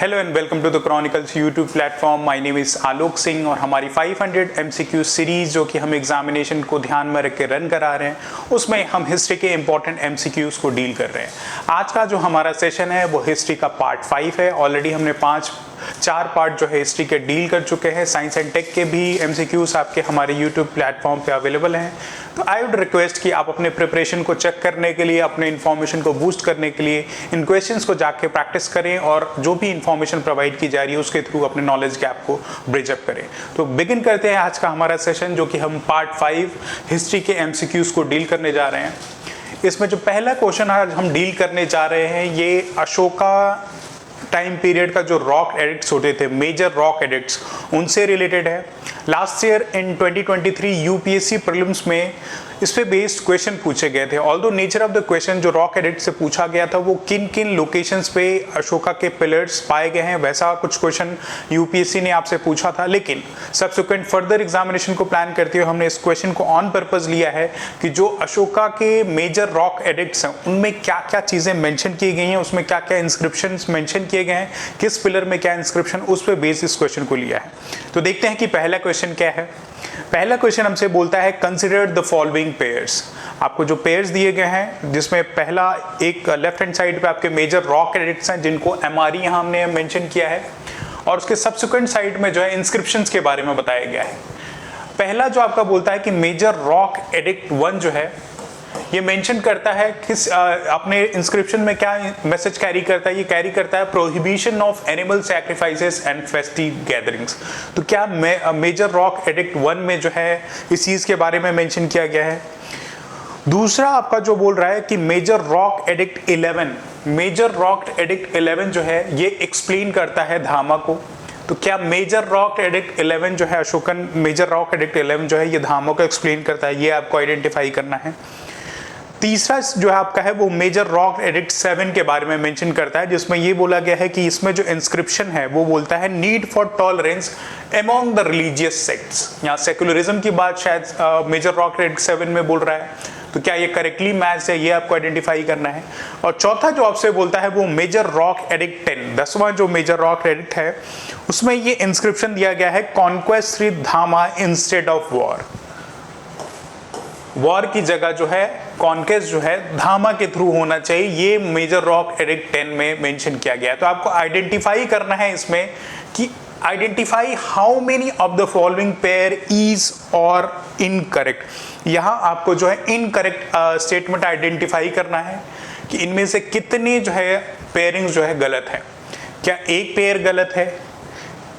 Hello and welcome to the chronicles YouTube platform. My name is Alok Singh और हमारी 500 MCQ series जो कि हम एग्जामिनेशन को ध्यान में रख के रन करा रहे हैं उसमें हम हिस्ट्री के इंपॉर्टेंट एमसीक्यूज़ को डील कर रहे हैं। आज का जो हमारा सेशन है वो हिस्ट्री का पार्ट 5 है। ऑलरेडी हमने 4 पार्ट जो है हिस्ट्री के डील कर चुके हैं। साइंस एंड टेक के भी एमसीक्यूज़ आपके हमारे यूट्यूब प्लेटफॉर्म पे अवेलेबल हैं। तो आई वुड रिक्वेस्ट कि आप अपने प्रिपरेशन को चेक करने के लिए, अपने इन्फॉर्मेशन को बूस्ट करने के लिए इन क्वेश्चंस को जाके प्रैक्टिस करें और जो भी इन्फॉर्मेशन प्रोवाइड की जा रही है उसके थ्रू अपने नॉलेज गैप को ब्रिज अप करें। तो बिगिन करते हैं आज का हमारा सेशन जो कि हम पार्ट 5 हिस्ट्री के एमसीक्यूज़ को डील करने जा रहे हैं। इसमें जो पहला क्वेश्चन आज हम डील करने जा रहे हैं ये अशोका टाइम पीरियड का जो रॉक एडिक्ट्स होते थे, मेजर रॉक एडिक्ट्स, उनसे रिलेटेड है। Last year in 2023 UPSC prelims में इस पे बेस्ड क्वेश्चन पूछे गए थे। Although nature of the question जो रॉक एडिक्ट से पूछा गया था वो किन किन लोकेशंस पे अशोका के पिलर्स पाए गए हैं, वैसा कुछ क्वेश्चन यूपीएससी ने आपसे पूछा था। लेकिन सब्सिक्वेंट फर्दर एग्जामिनेशन को प्लान करते हुए हमने इस क्वेश्चन को ऑन पर्पज लिया है कि जो अशोका के मेजर रॉक एडिक्ट्स हैं उनमें क्या क्या चीज़ें मेंशन की गई हैं, उसमें क्या क्या इंस्क्रिप्शन मेंशन किए गए हैं, किस पिलर में क्या इंस्क्रिप्शन, उस पर बेस्ड इस क्वेश्चन को लिया है। तो देखते हैं कि पहला क्वेश्चन क्या है। पहला क्वेश्चन हमसे बोलता है कंसिडर द फॉलोइंग पेयर्स। आपको जो पेयर्स दिए गए हैं जिसमें पहला एक लेफ्ट हैंड साइड पे आपके मेजर रॉक एडिक्ट्स हैं जिनको एमआरई यहाँ हमने मेंशन किया है और उसके सब्सिक्वेंट साइड में जो है इंस्क्रिप्शंस के बारे में बताया गया है। पहला जो आपका बोलता है कि मेजर रॉक एडिक्ट 1 जो है ये मेंशन करता है किस अपने इंस्क्रिप्शन में क्या मैसेज कैरी करता है। ये कैरी करता है prohibition of animal sacrifices and festive gatherings. तो क्या मेजर रॉक एडिक्ट 1 में जो है इस चीज के बारे में मेंशन किया गया है। दूसरा आपका जो बोल रहा है कि major rock edict 11, major rock edict 11 जो है ये एक्सप्लेन करता है धामा को। तो क्या मेजर रॉक एडिक्ट 11 जो है अशोकन मेजर रॉक एडिक्ट 11 जो है ये धामा को एक्सप्लेन करता है, ये आपको आइडेंटिफाई करना है। तीसरा जो है आपका है वो मेजर रॉक एडिक्ट 7 के बारे में मेंशन करता है जिसमें ये बोला गया है कि इसमें जो इंस्क्रिप्शन है वो बोलता है need for tolerance among the religious sects. यहाँ सेकुलरिज्म की बात शायद मेजर रॉक एडिक्ट 7 में बोल रहा है। तो क्या ये करेक्टली मैच है, ये आपको आइडेंटिफाई करना है। और चौथा जो आपसे बोलता है वो मेजर रॉक एडिक्ट 10, 10वां जो मेजर रॉक एडिक्ट है उसमें ये इंस्क्रिप्शन दिया गया है कॉन्क्वेस्ट थ्रू धामा इंस्टेड ऑफ वॉर। वॉर की जगह जो है कॉन्क्वेस्ट जो है धामा के थ्रू होना चाहिए, ये मेजर रॉक एडिक्ट 10 में मेंशन किया गया है। तो आपको आइडेंटिफाई करना है इसमें कि identify how many of the following pair is और इनकरेक्ट। यहाँ आपको जो है इनकरेक्ट स्टेटमेंट आइडेंटिफाई करना है कि इनमें से कितने जो है पेयरिंग्स जो है गलत है। क्या एक पेयर गलत है,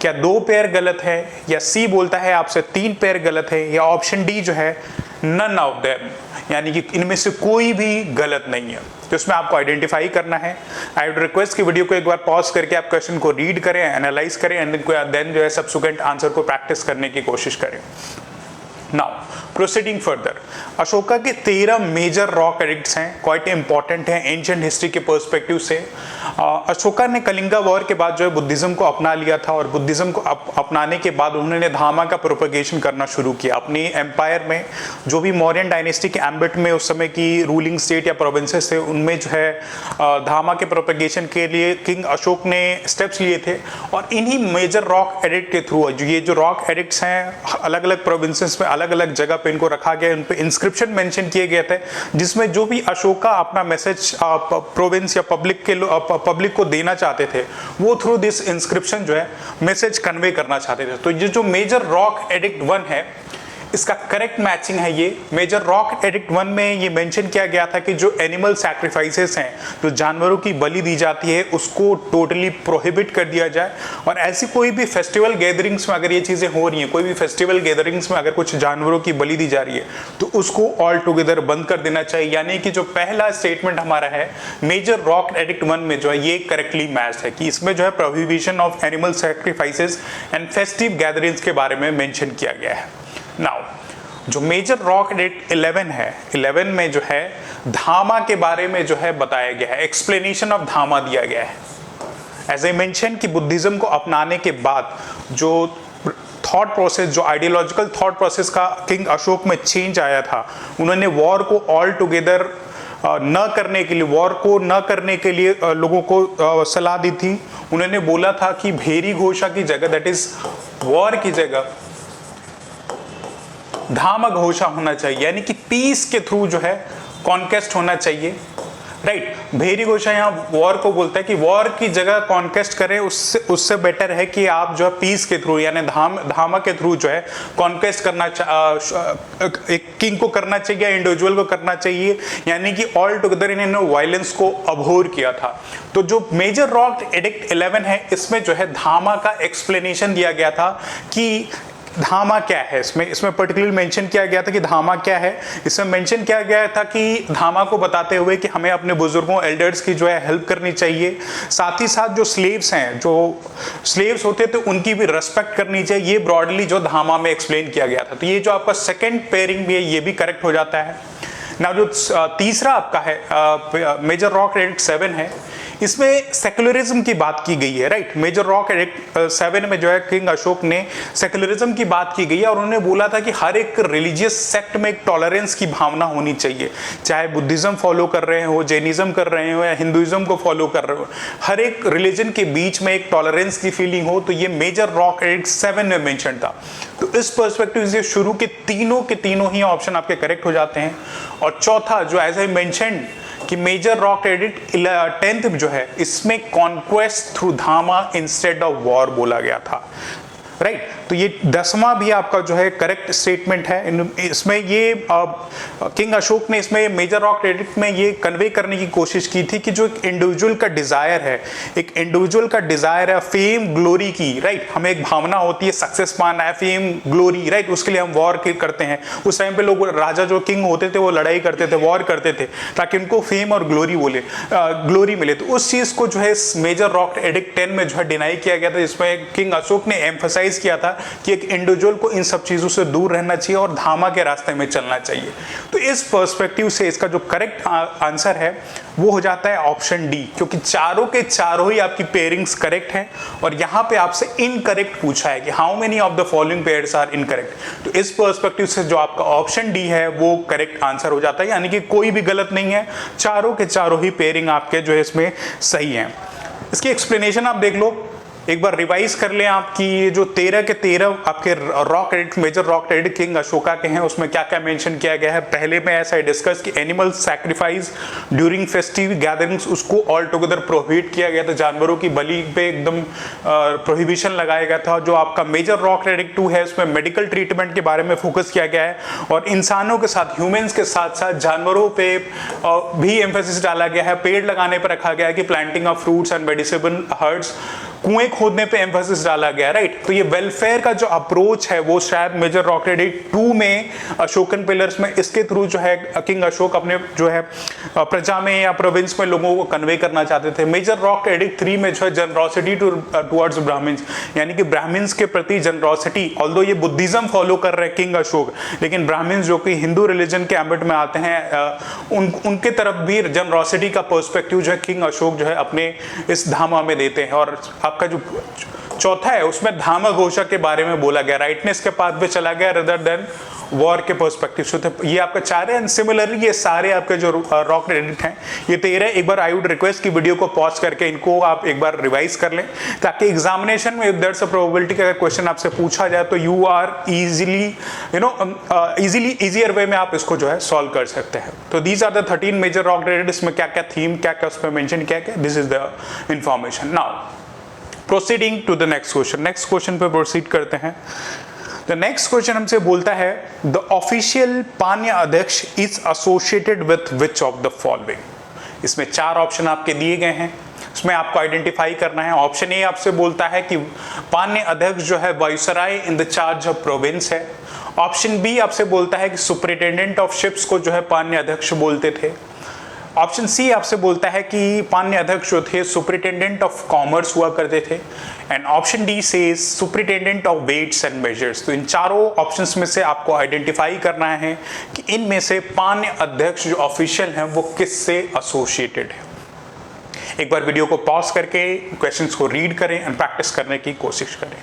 क्या 2 पेयर गलत है, या सी बोलता है आपसे 3 पेयर गलत है, या ऑप्शन डी जो है नन ऑफ देम, यानी कि इनमें से कोई भी गलत नहीं है। तो इसमें आपको आइडेंटिफाई करना है। आई वुड रिक्वेस्ट कि वीडियो को एक बार पॉज करके आप क्वेश्चन को रीड करें, एनालाइज करें एंड देन जो है सब्सिक्वेंट आंसर को प्रैक्टिस करने की कोशिश करें। नाउ प्रोसीडिंग फर्दर, अशोका के 13 मेजर रॉक एडिक्ट्स हैं, क्वाइट इंपॉर्टेंट हैं एंशिएंट हिस्ट्री के पर्सपेक्टिव से। अशोका ने कलिंगा वॉर के बाद जो है बुद्धिज्म को अपना लिया था और बुद्धिज्म को अपनाने के बाद उन्होंने धामा का प्रोपगेशन करना शुरू किया अपनी एम्पायर में। जो भी मौर्यन डायनेस्टी के एम्बिट में उस समय की रूलिंग स्टेट या प्रोविंसेस थे उनमें जो है धामा के प्रोपगेशन के लिए किंग अशोक ने स्टेप्स लिए थे। और इन्हीं मेजर रॉक एडिक्ट के थ्रू ये जो रॉक एडिक्ट्स हैं अलग अलग प्रोविंसेस में अलग अलग जगह पे इनको रखा गया, उन पे इंस्क्रिप्शन मेंशन किए गए थे जिसमें जो भी अशोका अपना मैसेज प्रोविंस या पब्लिक को देना चाहते थे वो थ्रू दिस इंस्क्रिप्शन जो है मैसेज कन्वे करना चाहते थे। तो ये जो मेजर रॉक एडिक्ट 1 है इसका करेक्ट मैचिंग है। ये मेजर रॉक एडिक्ट 1 में ये मेंशन किया गया था कि जो एनिमल सैक्रिफाइसेस हैं, जो जानवरों की बलि दी जाती है उसको टोटली प्रोहिबिट कर दिया जाए। और ऐसी कोई भी फेस्टिवल गैदरिंग्स में अगर ये चीज़ें हो रही हैं, कोई भी फेस्टिवल गैदरिंग्स में अगर कुछ जानवरों की बलि दी जा रही है तो उसको ऑल टुगेदर बंद कर देना चाहिए। यानी कि जो पहला स्टेटमेंट हमारा है मेजर रॉक एडिक्ट 1 में जो है ये करेक्टली मैच है कि इसमें जो है prohibition of animal sacrifices and festive gatherings के बारे में मेंशन किया गया है। नाउ जो मेजर रॉक एडिक्ट 11 है, 11 में जो है धामा के बारे में जो है बताया गया है, एक्सप्लेनेशन ऑफ धामा दिया गया है। एज ए मेंशन कि बुद्धिज्म को अपनाने के बाद जो थॉट प्रोसेस, जो आइडियोलॉजिकल थॉट प्रोसेस का किंग अशोक में चेंज आया था, उन्होंने वॉर को ऑल टुगेदर न करने के लिए, वॉर को न करने के लिए लोगों को सलाह दी थी। उन्होंने बोला था कि भेरी घोषा की जगह, दैट इज वॉर की जगह, धामा घोषा होना चाहिए, यानी कि पीस के थ्रू जो है कॉन्केस्ट होना चाहिए, राइट। भेरी घोषा यहाँ वॉर को बोलता है कि वॉर की जगह कॉन्केस्ट करें, उससे बेटर है कि आप जो है पीस के थ्रू यानी धामा के थ्रू जो है कॉन्केस्ट करना, एक किंग को करना चाहिए या इंडिविजुअल को करना चाहिए, यानी कि ऑल टुगेदर इन्होंने वायलेंस को अभोर किया था। तो जो मेजर रॉक एडिक्ट 11 है, इसमें जो है धामा का एक्सप्लेनेशन दिया गया था कि धामा क्या है। इसमें पर्टिकुलर मेंशन किया गया था कि धामा क्या है। इसमें मेंशन किया गया था कि धामा को बताते हुए कि हमें अपने बुजुर्गों, एल्डर्स की जो है हेल्प करनी चाहिए, साथ ही साथ जो स्लेव्स हैं, जो स्लेव्स होते थे उनकी भी रेस्पेक्ट करनी चाहिए। ये ब्रॉडली जो धामा में एक्सप्लेन किया गया था। तो ये जो आपका सेकेंड पेयरिंग भी है, ये भी करेक्ट हो जाता है ना। जो तीसरा आपका है मेजर रॉक एडिक्ट 7 है, इसमें सेकुलरिज्म की बात की गई है, राइट। मेजर रॉक एडिक्ट 7 में जो है किंग अशोक ने सेकुलरिज्म की बात की गई है और उन्होंने बोला था कि हर एक रिलीजियस सेक्ट में एक टॉलरेंस की भावना होनी चाहिए, चाहे बुद्धिज्म फॉलो कर रहे हो, जैनिज्म कर रहे हो या हिंदुइज्म को फॉलो कर रहे हो, हर एक रिलीजन के बीच में एक टॉलरेंस की फीलिंग हो। तो ये मेजर रॉक एडिक्ट 7 में मेंशन था। तो इस पर्सपेक्टिव से शुरू के तीनों ही ऑप्शन आपके करेक्ट हो जाते हैं। और चौथा जो एज आई मेंशन कि मेजर रॉक एडिक्ट 10th जो है, इसमें कॉन्क्वेस्ट थ्रू धामा इंस्टेड ऑफ वॉर बोला गया था, राइट। तो ये 10वां भी आपका जो है करेक्ट स्टेटमेंट है। इसमें ये किंग अशोक ने इसमें मेजर रॉक एडिक्ट में ये कन्वे करने की कोशिश की थी कि जो एक इंडिविजुअल का डिजायर है, एक इंडिविजुअल का डिजायर है फेम ग्लोरी की, राइट। हमें एक भावना होती है सक्सेस पाना है, फेम ग्लोरी, राइट। उसके लिए हम वॉर करते हैं। उस टाइम पे लोग, राजा जो किंग होते थे, वो लड़ाई करते थे, वॉर करते थे ताकि उनको फेम और ग्लोरी मिले। तो उस चीज को जो है मेजर रॉक एडिक्ट 10 में जो है डिनाई किया गया था, जिसमें किंग अशोक ने एम्फसाइज किया था कि एक इंडिविजुअल को इन सब चीजों से दूर रहना चाहिए और धामा के रास्ते में चलना चाहिए। तो इस पर्सपेक्टिव से इसका जो करेक्ट आंसर है वो हो जाता है ऑप्शन डी, क्योंकि चारों के चारों ही आपकी पेयरिंग्स करेक्ट हैं। और यहां पे आपसे इनकरेक्ट पूछा है कि how many of the following pairs are incorrect. तो इस पर्सपेक्टिव से जो आपका ऑप्शन डी है वो करेक्ट आंसर हो जाता है, यानी कि कोई भी गलत नहीं है, चारों के चारों ही पेयरिंग आपके जो है इसमें सही है। इसकी एक्सप्लेनेशन आप देख लो, एक बार रिवाइज कर लें आपकी। ये जो 13 के 13 आपके rock edict, major rock edict king Ashoka के हैं, उसमें क्या क्या मेंशन किया गया है। पहले में ऐसा डिस्कस कि animal sacrifice during festive gatherings, उसको ऑल टुगेदर प्रोहिबिट किया गया था, जानवरों की बलि पे एकदम प्रोहिबिशन लगाया गया था। जो आपका मेजर रॉक एडिक्ट 2 है, उसमें मेडिकल ट्रीटमेंट के बारे में फोकस किया गया है और इंसानों के साथ, ह्यूमंस के साथ साथ जानवरों पे भी एम्फेसिस डाला गया है। पेड़ लगाने पर रखा गया है कि planting of fruits and medicinal herbs, कुएं खोदने पे एम्फेसिस डाला गया, राइट। तो ये वेलफेयर का जो अप्रोच है वो शायद मेजर रॉक एडिक्ट 2 में अशोकन पिलर्स में, इसके थ्रू जो है किंग अशोक अपने जो है प्रजा में या प्रोविंस में लोगों को कन्वे करना चाहते थे। मेजर रॉक एडिक्ट 3 में जो है जनरॉसिटी टुवर्ड्स ब्राह्मण्स, यानी कि ब्राह्मण्स के प्रति जनरॉसिटी। ऑल्दो ये बुद्धिज्म फॉलो कर रहे हैं किंग अशोक, लेकिन ब्राह्मण्स जो कि हिंदू रिलीजन के एम्बिट में आते हैं, उनके तरफ भी जनरॉसिटी का पर्सपेक्टिव जो है किंग अशोक जो है अपने इस धामा में देते हैं। और आपका जो चौथा है उसमें धामा घोषा के बारे में बोला गया, राइटनेस के पाथ पे चला गया रेदर देन वॉर के पर्सपेक्टिव से। तो ये आपका 4 है। एंड सिमिलरली ये सारे आपके जो रॉक एडिक्ट हैं ये 13। एक बार आई वुड रिक्वेस्ट की वीडियो को पॉज करके इनको आप एक बार रिवाइज कर लें, ताकि एग्जामिनेशन में देयर इज अ प्रोबेबिलिटी कि अगर क्वेश्चन आपसे पूछा जाए तो यू आर इजियर वे में आप इसको जो है सॉल्व कर सकते हैं। तो these are the 13 major rock edict. इसमें क्या क्या थीम, क्या क्या उसमें मेंशन किया गया, this is the information. Now proceeding to the next question, next question पे प्रोसीड करते हैं। द नेक्स्ट क्वेश्चन हमसे बोलता है द ऑफिशियल पान्य अध्यक्ष is associated with which of the following. इसमें 4 ऑप्शन आपके दिए गए हैं, इसमें आपको आइडेंटिफाई करना है। ऑप्शन ए आपसे बोलता है कि पान्य अध्यक्ष जो है viceroy in the charge of province है। ऑप्शन बी आपसे बोलता है कि सुपरिटेंडेंट ऑफ शिप्स को जो है पान्य अध्यक्ष बोलते थे। ऑप्शन सी आपसे बोलता है कि पान्य अध्यक्ष जो थे सुपरिटेंडेंट ऑफ कॉमर्स हुआ करते थे। एंड ऑप्शन डी से superintendent of weights and measures. तो इन चारों ऑप्शंस में से आपको आइडेंटिफाई करना है कि इनमें से पान्य अध्यक्ष जो ऑफिशियल हैं वो किससे एसोसिएटेड है। एक बार वीडियो को पॉज करके क्वेश्चंस को रीड करें एंड प्रैक्टिस करने की कोशिश करें।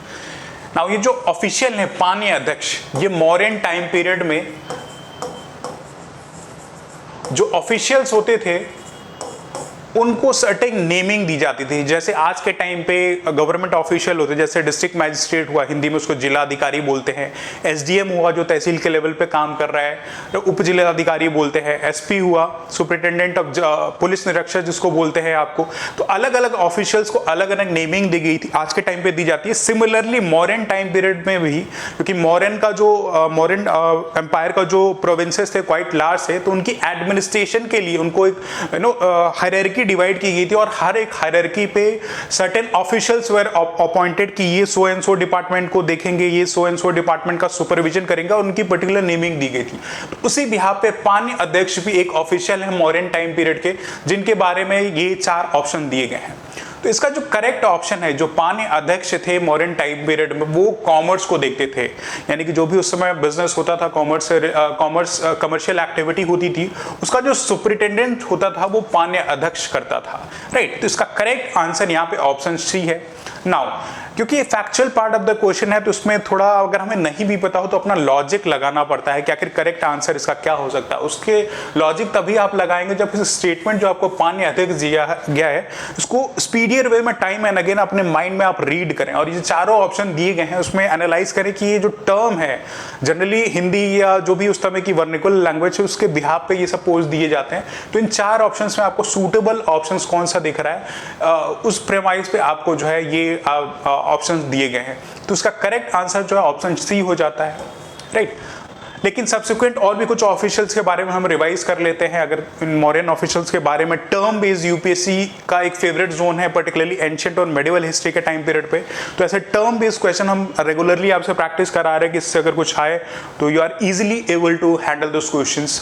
नाउ ये जो ऑफिशियल है पान्य अध्यक्ष, ये मौर्यन टाइम पीरियड में जो ऑफिशियल्स होते थे उनको सर्टेन नेमिंग दी जाती थी। जैसे आज के टाइम पे गवर्नमेंट ऑफिशियल होते, जैसे डिस्ट्रिक्ट मैजिस्ट्रेट हुआ, हिंदी में उसको जिला अधिकारी बोलते हैं, एसडीएम हुआ जो तहसील के लेवल पे काम कर रहा है, तो उप जिला अधिकारी बोलते हैं, एसपी हुआ सुपरिटेंडेंट ऑफ पुलिस निरीक्षक जिसको बोलते हैं आपको। तो अलग अलग ऑफिशियल्स को अलग अलग नेमिंग दी गई थी, आज के टाइम पे दी जाती है। सिमिलरली मौर्यन टाइम पीरियड में भी, क्योंकि मौर्यन का जो मौर्यन एम्पायर का जो प्रोविंसेस थे क्वाइट लार्ज थे, तो उनकी एडमिनिस्ट्रेशन के लिए उनको एक हायरार्की डिवाइड की गई थी और हर एक हायरार्की पे सर्टेन ऑफिशियल्स वेर अपॉइंटेड कि ये सो एंड सो डिपार्टमेंट को देखेंगे, ये सो एंड सो डिपार्टमेंट का सुपरविजन करेंगे, और उनकी पर्टिकुलर नेमिंग दी गई थी। तो उसी बिहाफ पे पानी अध्यक्ष भी एक ऑफिशियल है मौर्यन टाइम पीरियड के, जिनके बारे में ये 4 ऑप्शन दिए गए हैं। तो इसका जो करेक्ट ऑप्शन है, जो पानी अध्यक्ष थे मॉडर्न टाइम पीरियड में, वो कॉमर्स को देखते थे, यानी कि जो भी उस समय बिजनेस होता था, कमर्शियल एक्टिविटी होती थी, उसका जो सुपरिटेंडेंट होता था वो पानी अध्यक्ष करता था, राइट। तो इसका करेक्ट आंसर यहाँ पे ऑप्शन सी है। नाउ क्योंकि ये factual part of the question है, तो उसमें थोड़ा अगर हमें नहीं भी पता हो तो अपना लॉजिक लगाना पड़ता है कि आखिर करेक्ट आंसर इसका क्या हो सकता है। उसके लॉजिक तभी आप लगाएंगे जब इस स्टेटमेंट जो आपको पानी अध्यक्ष दिया गया है उसको स्पीडियर वे में टाइम एंड अगेन अपने माइंड में आप रीड करें, और ये चारों ऑप्शन दिए गए हैं उसमें एनालाइज करें कि ये जो टर्म है जनरली हिंदी या जो भी उस समय की वर्निकुलर लैंग्वेज है उसके बिहाफ पे ये सपोज दिए जाते हैं। तो इन 4 ऑप्शंस में आपको सूटेबल ऑप्शंस कौन सा दिख रहा है, उस प्रेमाइज पे आपको जो है ये ऑप्शंस दिए गए हैं। तो उसका करेक्ट आंसर जो है ऑप्शन सी हो जाता है, राइट। लेकिन सब्सिक्वेंट और भी कुछ ऑफिशियल्स के बारे में हम रिवाइज कर लेते हैं। अगर मॉडर्न ऑफिशियल्स के बारे में, टर्म बेस्ड यूपीएससी का एक फेवरेट जोन है, पर्टिकुलरली एंशिएंट और मेडिवल हिस्ट्री के टाइम पीरियड पे। तो ऐसे टर्म बेस्ड क्वेश्चन हम रेगुलरली आपसे प्रैक्टिस करा रहे हैं कि इससे अगर कुछ आए तो you are easily able to handle those questions.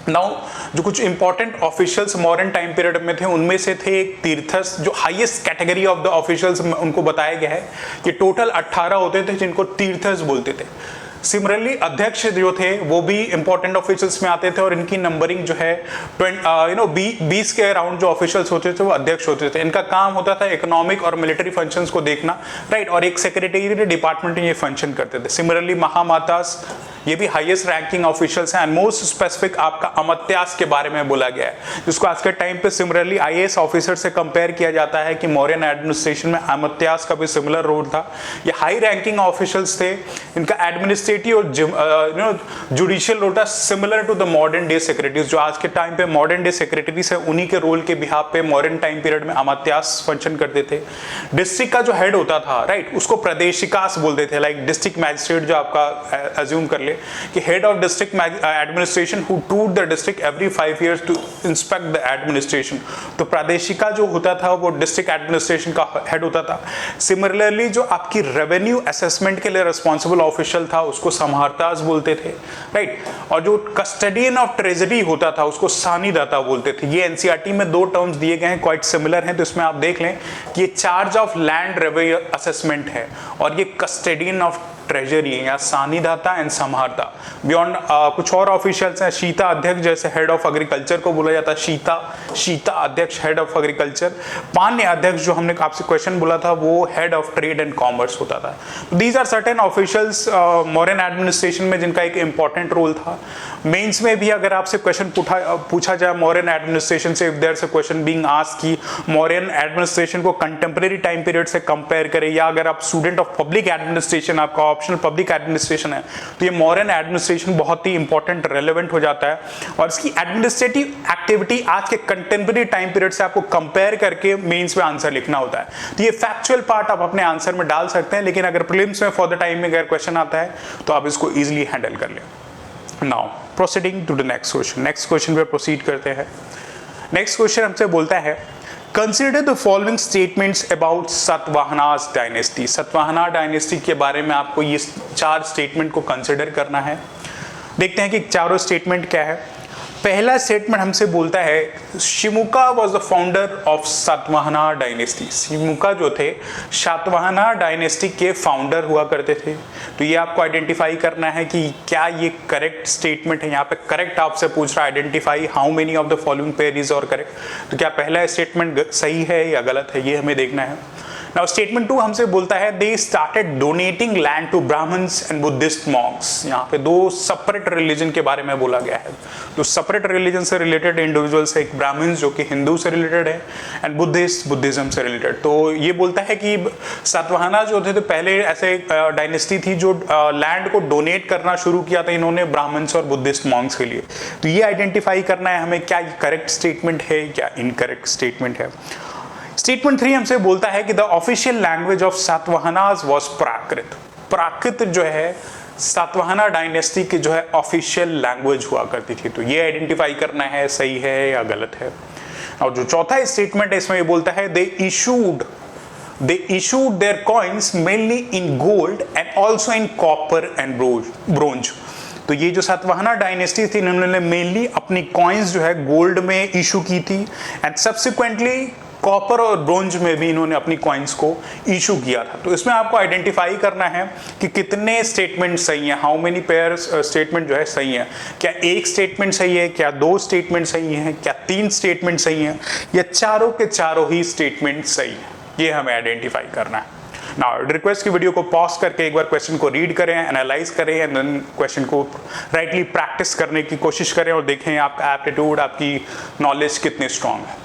Now जो कुछ important officials modern time period में थे उनमें से थे एक तीर्थस, जो highest category of the officials उनको बताया गया है कि टोटल 18 होते थे जिनको तीर्थस बोलते थे। सिमिलरली अध्यक्ष जो थे वो भी इंपॉर्टेंट ऑफिशियल्स में आते थे और इनकी नंबरिंग जो है 20 के अराउंड जो ऑफिशियल्स होते थे वो अध्यक्ष होते थे। इनका काम होता था इकोनॉमिक और मिलिट्री फंक्शंस को देखना, राइट, और एक सेक्रेटरी डिपार्टमेंट में ये फंक्शन करते थे। सिमिलरली महामातास ये भी हाईएस्ट रैंकिंग ऑफिशियल्स हैं, एंड मोस्ट स्पेसिफिक आपका अमात्यास के बारे में बोला गया है, जिसको आज के टाइम पे सिमिलरली आईएएस ऑफिसर से कंपेयर किया जाता है कि मौर्यन एडमिनिस्ट्रेशन में अमात्यास का भी सिमिलर रोल था। ये हाई रैंकिंग ऑफिशियल्स थे, इनका एडमिनिस्ट्रेटिव और जुडिशियल रोल था similar to the modern day secretaries. जो आज के टाइम पे मॉडर्न डे सेक्रेटरीज है उन्हीं के रोल के बिहाफ पे मॉडर्न टाइम पीरियड में अमात्यास फंक्शन करते थे। डिस्ट्रिक्ट का जो हेड होता था, राइट, उसको प्रदेशिकास बोलते थे, लाइक डिस्ट्रिक्ट मैजिस्ट्रेट जो आपका अज्यूम कर ले कि head of district administration who tour the district every 5 years to inspect the administration. तो प्रादेशिका जो होता था वो डिस्ट्रिक्ट एडमिनिस्ट्रेशन का हेड होता था। सिमिलरली जो आपकी रेवेन्यू असेसमेंट के लिए रिस्पॉन्सिबल ऑफिशियल था उसको समाहर्तास बोलते थे, राइट, और जो कस्टडियन ऑफ ट्रेजरी होता था उसको सानिदाता बोलते थे। ये एनसीईआरटी में 2 टर्म्स दिए गए हैं, क्वाइट सिमिलर हैं, तो इसमें आप देख लें कि ये charge of land revenue assessment है और ये कस्टडियन ऑफ ट्रेजरी या सानिदाता एंड समाहर्ता। बियॉन्ड कुछ और ऑफिशियल्स हैं, शीता अध्यक्ष जैसे हेड ऑफ एग्रीकल्चर को बोला जाता है, शीता अध्यक्ष हेड ऑफ एग्रीकल्चर। पान्य अध्यक्ष जो हमने आपसे क्वेश्चन बोला था वो head of trade and commerce होता था। These are certain officials modern administration में जिनका एक इंपॉर्टेंट रोल था। मेंस में भी अगर आपसे क्वेश्चन पूछा जाए मॉडर्न एडमिनिस्ट्रेशन से, if there is a question being asked कि मॉडर्न एडमिनिस्ट्रेशन को कंटेम्परेरी टाइम पीरियड से कंपेयर करें, या अगर आप स्टूडेंट ऑफ पब्लिक एडमिनिस्ट्रेशन, आपका ऑप्शनल पब्लिक एडमिनिस्ट्रेशन है, तो ये मॉडर्न एडमिनिस्ट्रेशन बहुत ही इंपॉर्टेंट रेलेवेंट हो जाता है। और इसकी एडमिनिस्ट्रेटिव एक्टिविटी आज के कंटेम्परेरी टाइम पीरियड से आपको कंपेयर करके मेंस में आंसर लिखना होता है। तो ये फैक्चुअल पार्ट आप अपने आंसर में डाल सकते हैं, लेकिन अगर प्रीलिम्स में फॉर द टाइम में अगर क्वेश्चन आता है तो आप इसको इजिली हैंडल कर लें। Now proceeding to the next question. Next question पे प्रोसीड करते हैं। नेक्स्ट क्वेश्चन हमसे बोलता है, consider the following statements about Satavahanas dynasty. Satavahana dynasty के बारे में आपको ये 4 स्टेटमेंट को कंसिडर करना है। देखते हैं कि चारों स्टेटमेंट क्या है। पहला स्टेटमेंट हमसे बोलता है, Simuka was the founder of Satavahana dynasty. Simuka जो थे सातवाहना डायनेस्टी के फाउंडर हुआ करते थे। तो ये आपको आइडेंटिफाई करना है कि क्या ये करेक्ट स्टेटमेंट है। यहाँ पे करेक्ट आपसे पूछ रहा है, identify how many of the following pair is और करेक्ट। तो क्या पहला स्टेटमेंट सही है या गलत है, ये हमें देखना है। नाउ स्टेटमेंट 2 हमसे बोलता है they started donating land to Brahmins and Buddhist monks. यहाँ पे दो सेपरेट रिलीजन के बारे में बोला गया है। तो सेपरेट रिलीजन से रिलेटेड इंडिविजुअल्स, एक ब्राह्मण्स जो कि हिंदू से रिलेटेड है एंड बुद्धिस्ट बुद्धिज्म से रिलेटेड। तो ये बोलता है कि सातवाहना जो थे तो पहले ऐसे डायनेस्टी थी जो लैंड को डोनेट करना शुरू किया था इन्होंने ब्राह्मण्स और बुद्धिस्ट मॉन्क्स के लिए। तो ये आइडेंटिफाई करना है हमें, क्या करेक्ट स्टेटमेंट है क्या इनकरेक्ट स्टेटमेंट है। स्टेटमेंट 3 हमसे बोलता है कि the official language of Satavahanas was Prakrit. Prakrit जो है सातवाहना डायनेस्टी की जो है ऑफिशियल लैंग्वेज हुआ करती थी। तो ये आइडेंटिफाई करना है सही है या गलत है। और जो चौथा स्टेटमेंट है इसमें ये बोलता है they issued their coins mainly in gold and also in copper and bronze. तो ये जो सातवाहना डायनेस्टी थी इन्होंने मेनली अपनी कॉइन्स जो है गोल्ड में इशू की थी एंड सब्सिक्वेंटली कॉपर और ब्रोंज में भी इन्होंने अपनी कॉइन्स को इशू किया था। तो इसमें आपको आइडेंटिफाई करना है कि कितने स्टेटमेंट सही है, हाउ मेनी पेयर स्टेटमेंट जो है सही है। क्या एक स्टेटमेंट सही है, क्या दो स्टेटमेंट सही है, क्या तीन स्टेटमेंट सही है, या चारों के चारों ही स्टेटमेंट सही है, ये हमें आइडेंटिफाई करना है। नाउ रिक्वेस्ट की वीडियो को पॉज करके एक बार क्वेश्चन को रीड करें, एनालाइज करें एंड देन क्वेश्चन को राइटली प्रैक्टिस करने की कोशिश करें और देखें आपका एप्टीट्यूड, आपकी नॉलेज कितनी स्ट्रांग है।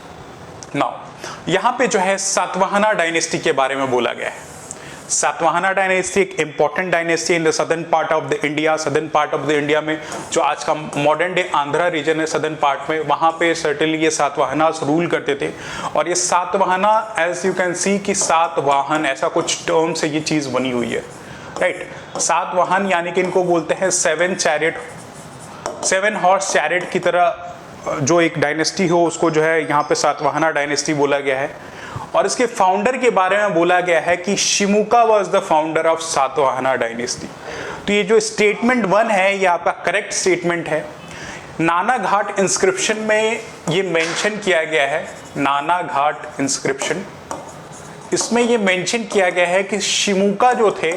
नाउ यहाँ पे जो है सातवाहना डायनेस्टी के बारे में बोला गया है। सातवाहना डायनेस्टी एक important dynasty in the southern part of the India. Southern part of the India में जो आज का मॉडर्न डे आंध्रा रीजन है, सदर्न पार्ट में, वहाँ पे सर्टेनली ये सातवाहनास रूल करते थे। और ये Satavahana as you can see कि सातवाहन ऐसा कुछ टर्म से ये चीज़ बनी हुई है, राइट। सातवाहन यानी कि इनको बोलते हैं 7 हॉर्स चैरिट की तरह जो एक डायनेस्टी हो उसको जो है यहाँ पे सातवाहना डायनेस्टी बोला गया है। और इसके फाउंडर के बारे में बोला गया है कि Simuka was the founder of Satavahana dynasty. तो ये जो स्टेटमेंट 1 है ये आपका करेक्ट स्टेटमेंट है। नाना घाट इंस्क्रिप्शन में ये मेंशन किया गया है, नाना घाट इंस्क्रिप्शन, इसमें ये मेंशन किया गया है कि शिमुका जो थे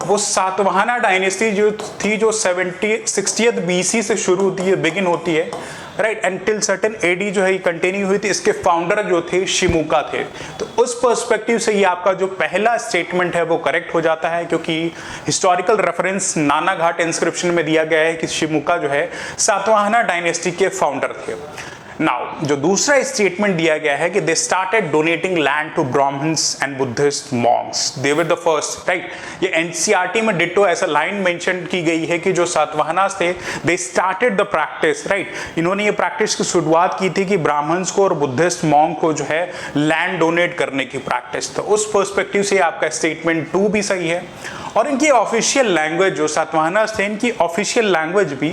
वो सातवाहना डायनेस्टी जो थी जो 60th BC से शुरू होती है, बिगिन होती है, right, and till certain AD जो है कंटिन्यू हुई थी। इसके फाउंडर जो थे शिमुका थे। तो उस पर्सपेक्टिव से ये आपका जो पहला स्टेटमेंट है वो करेक्ट हो जाता है, क्योंकि हिस्टोरिकल रेफरेंस नाना घाट इंस्क्रिप्शन में दिया गया है कि शिमुका जो है सातवाहना डायनेस्टी के फाउंडर थे। नाउ जो दूसरा स्टेटमेंट दिया गया है कि they started donating land to Brahmins and Buddhist monks, they were the first, right. ये NCERT में डिटो ऐसा लाइन मेंशन की गई है कि जो सातवाहनास थे they started the practice, right. इन्होंने ये प्रैक्टिस की शुरुआत की थी कि ब्राह्मण्स को और बुद्धिस्ट मॉन्क को जो है लैंड डोनेट करने की प्रैक्टिस। तो उस पर्सपेक्टिव से आपका स्टेटमेंट 2 भी सही है। और इनकी ऑफिशियल लैंग्वेज जो सातवाहनास थे इनकी ऑफिशियल लैंग्वेज भी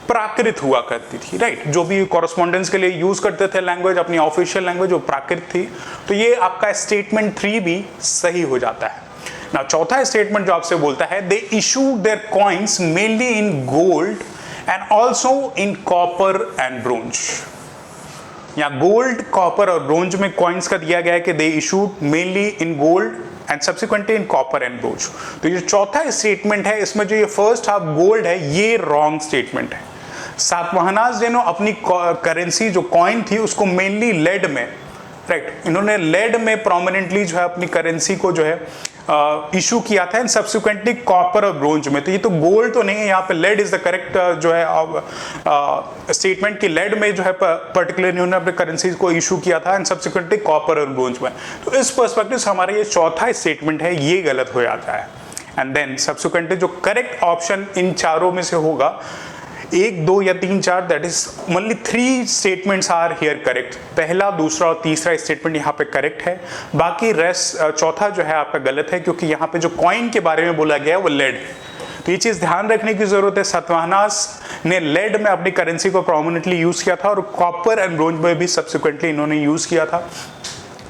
प्राकृत हुआ करती थी, राइट। जो भी कॉरेस्पॉन्डेंस के लिए यूज करते थे लैंग्वेज, अपनी ऑफिशियल लैंग्वेज वो प्राकृत थी। तो ये आपका स्टेटमेंट 3 भी सही हो जाता है। ना चौथा स्टेटमेंट जो आपसे बोलता है they issued their coins mainly in gold and also in copper and bronze. यहाँ गोल्ड, कॉपर और ब्रोंज में कॉइन्स का दिया गया है कि they issued mainly in gold and subsequently in copper and bronze. तो ये चौथा स्टेटमेंट है, इसमें जो ये फर्स्ट हाफ गोल्ड है ये रॉन्ग स्टेटमेंट है। सातवाहनास जिन्होंने अपनी करेंसी जो कॉइन थी उसको मेनली लेड में, राइट, इन्होंने लेड में प्रोमिनेंटली जो है अपनी करेंसी को जो है इशू किया था एंड सब्सिक्वेंटली कॉपर और ब्रोंज में। तो ये तो गोल्ड तो नहीं है, यहाँ पे लेड इज द करेक्ट जो है स्टेटमेंट की लेड में जो है पर्टिकुलरली इन्होंने अपने करेंसी को इशू किया था एंड सब्सिक्वेंटली कॉपर और ब्रोंज में। तो इस पर्सपेक्टिव से हमारा ये चौथा स्टेटमेंट है ये गलत हो जाता है। एंड देन सब्सिक्वेंटली जो करेक्ट ऑप्शन इन चारों में से होगा 1, 2 या 3, 4, that is only 3 statements are here correct. पहला, दूसरा और तीसरा स्टेटमेंट यहाँ पे करेक्ट है, बाकी रेस्ट चौथा जो है आपका गलत है, क्योंकि यहाँ पे जो कॉइन के बारे में बोला गया है वो लेड है। तो ये चीज़ ध्यान रखने की जरूरत है। सातवाहनास ने लेड में अपनी करेंसी को प्रोमिनेंटली यूज किया था और कॉपर एंड ब्रोंज में भी सब्सिक्वेंटली इन्होंने यूज किया था।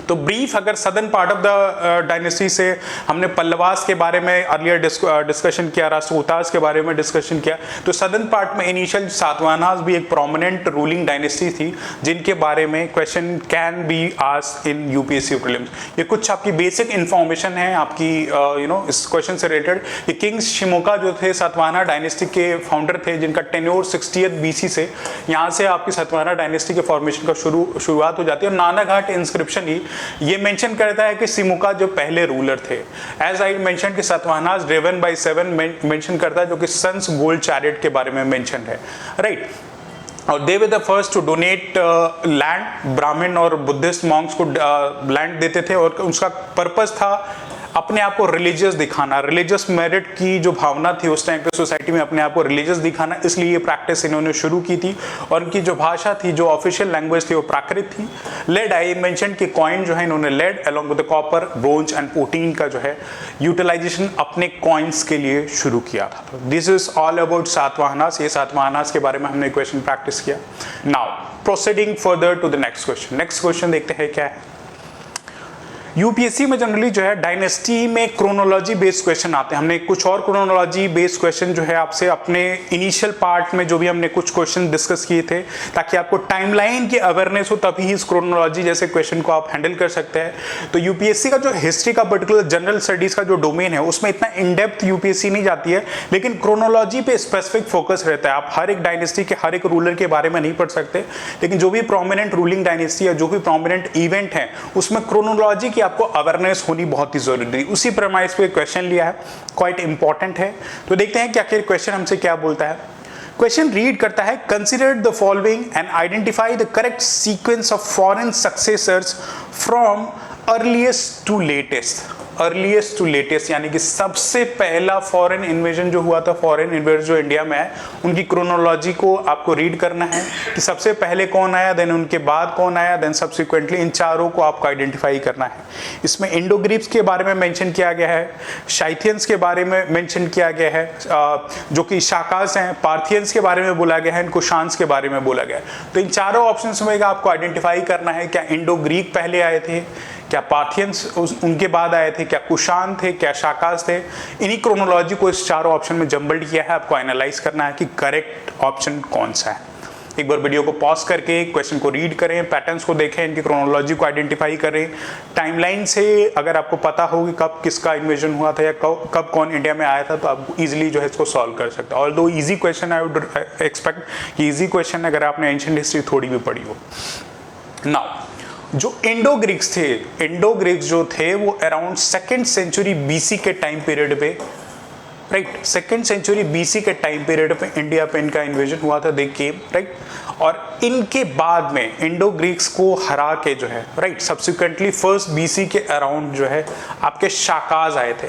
तो ब्रीफ अगर southern part of the dynasty से हमने पल्लवास के बारे में अर्लियर डिस्कशन किया, राष्ट्रकूटास के बारे में डिस्कशन किया, तो सदर्न पार्ट में इनिशियल सातवाहनास भी एक प्रोमिनेंट रूलिंग डायनेस्टी थी जिनके बारे में question can be asked in UPSC prelims. ये कुछ आपकी बेसिक इंफॉर्मेशन है आपकी इस क्वेश्चन से रिलेटेड। ये किंग्स शिमोका जो थे सातवाहना डायनेस्टी के फाउंडर थे जिनका टेन्योर 60th BC से, यहाँ से आपकी सातवाहना डायनेस्टी के फॉर्मेशन का शुरुआत हो जाती है। और नाना घाट इंस्क्रिप्शन ही ये मेंशन करता है कि सिमुका जो पहले रूलर थे, एज आई मेंशन कि सातवाहनास ड्रिवन बाय 7 मेंशन करता है, जो कि सन्स गोल्ड चैरियट के बारे में मेंशन है, राइट। और they were the first to donate land, Brahmin और बुद्धिस्ट मॉन्क्स को लैंड देते थे, और उसका पर्पस था अपने आप को रिलीजियस दिखाना, रिलीजियस मेरिट की जो भावना थी उस टाइम पे सोसाइटी में, अपने आप को रिलीजियस दिखाना, इसलिए ये प्रैक्टिस इन्होंने शुरू की थी। और इनकी जो भाषा थी, जो ऑफिशियल लैंग्वेज थी, वो प्राकृत थी। लेड, आई मेंशन कि कॉइन जो है इन्होंने lead along with the copper, bronze and potin का जो है यूटिलाइजेशन अपने कॉइन्स के लिए शुरू किया था। This is all about Satavahanas. ये सातवाहनास के बारे में हमने क्वेश्चन प्रैक्टिस किया। Now proceeding further to the next question. Next question देखते हैं क्या है। यूपीएससी में जनरली जो है डायनेस्टी में क्रोनोलॉजी बेस्ड क्वेश्चन आते हैं। हमने कुछ और क्रोनोलॉजी बेस्ड क्वेश्चन जो है आपसे अपने इनिशियल पार्ट में जो भी हमने कुछ क्वेश्चन डिस्कस किए थे, ताकि आपको टाइमलाइन की अवेयरनेस हो, तभी इस क्रोनोलॉजी जैसे क्वेश्चन को आप हैंडल कर सकते हैं। तो यूपीएससी का जो हिस्ट्री का पर्टिकुलर जनरल स्टडीज का जो डोमेन है, उसमें इतना इन डेप्थ यूपीएससी नहीं जाती है, लेकिन क्रोनोलॉजी पे स्पेसिफिक फोकस रहता है। आप हर एक डायनेस्टी के हर एक रूलर के बारे में नहीं पढ़ सकते, लेकिन जो भी प्रोमिनेंट रूलिंग डायनेस्टी है, जो भी प्रोमिनेंट इवेंट है, उसमें क्रोनोलॉजी आपको अवेयरनेस होनी बहुत ही जरूरी है। उसी प्रमाइस पे क्वेश्चन लिया है, क्वाइट इंपॉर्टेंट है। तो देखते हैं कि आखिर क्वेश्चन हमसे क्या बोलता है। क्वेश्चन रीड करता है, consider the following and identify the correct sequence of foreign successors from earliest to latest. Earliest to latest यानी कि सबसे पहला फॉरेन इन्वेजन जो हुआ था, फॉरेन इन्वेजन जो इंडिया में है, उनकी क्रोनोलॉजी को आपको रीड करना है कि सबसे पहले कौन आया, देन उनके बाद कौन आया, देन सब्सिक्वेंटली, इन चारों को आपको आइडेंटिफाई करना है। इसमें इंडो ग्रीक्स के बारे में मेंशन किया गया है, शाइथियंस के बारे में मेंशन किया गया है, जो कि शाकास हैं, पार्थियंस के बारे में बोला गया है, कुशान्स के बारे में बोला गया है। तो इन चारों ऑप्शंस में आपको आइडेंटिफाई करना है, क्या इंडो ग्रीक पहले आए थे, क्या पार्थियंस उनके बाद आए थे, क्या कुशान थे, क्या शाकास थे। इन्हीं क्रोनोलॉजी को इस चारों ऑप्शन में जम्बल्ड किया है। आपको एनालाइज करना है कि करेक्ट ऑप्शन कौन सा है। एक बार वीडियो को पॉज करके क्वेश्चन को रीड करें, पैटर्न्स को देखें, इनकी क्रोनोलॉजी को आइडेंटिफाई करें। टाइमलाइन से अगर आपको पता हो कि कब किसका इन्वेजन हुआ था या कब कौन इंडिया में आया था, तो आप इजीली जो है इसको सॉल्व कर सकते हैं। Although easy question, I would expect कि इजी क्वेश्चन अगर आपने एंशिएंट हिस्ट्री थोड़ी भी पढ़ी हो। नाउ जो इंडो ग्रीक्स थे, इंडो ग्रीक्स जो थे वो अराउंड 2nd सेंचुरी बीसी के टाइम पीरियड पे, राइट, 2nd सेंचुरी बीसी के टाइम पीरियड पे इंडिया पे इनका इन्वेजन हुआ था, दे केम, राइट। और इनके बाद में इंडो ग्रीक्स को हरा के जो है, राइट, सब्सिक्वेंटली 1st बीसी के अराउंड जो है आपके शाकाज आए थे।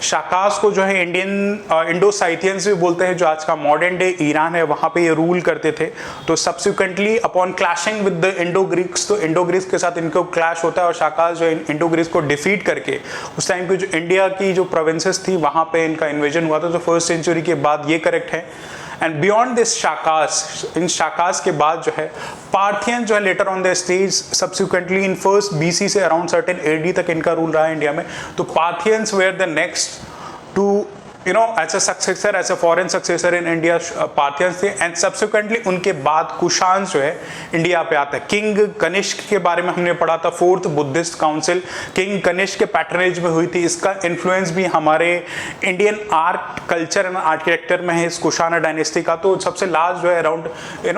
शाकास को जो है इंडो साइथियंस भी बोलते हैं, जो आज का मॉडर्न डे ईरान है, वहाँ पे ये रूल करते थे। तो subsequently upon clashing with the Indo Greeks, तो इंडो ग्रीक्स के साथ इनको क्लैश होता है और शाकास जो इंडो ग्रीक्स को डिफीट करके उस टाइम पे जो इंडिया की जो प्रोविंसेस थी वहाँ पे इनका इन्वेजन हुआ था। तो 1st सेंचुरी के बाद ये करेक्ट है। एंड बियॉन्ड दिस शाकास, इन शाकास के बाद जो है पार्थियन जो है later on the stage subsequently in 1st BC से अराउंड सर्टेन एडी तक इनका रूल रहा है इंडिया में। तो Parthians were the next to as a successor, as a foreign successor in India, Parthians थे। एंड सब्सिक्वेंटली उनके बाद कुशान्स जो है इंडिया पे आता है। किंग कनिष्क के बारे में हमने पढ़ा था, 4th Buddhist council king Kanishka के पैटर्नेज में हुई थी। इसका इन्फ्लुएंस भी हमारे Indian art culture and architecture में है इस कुशाना डायनेस्टी का। तो सबसे लास्ट जो है अराउंड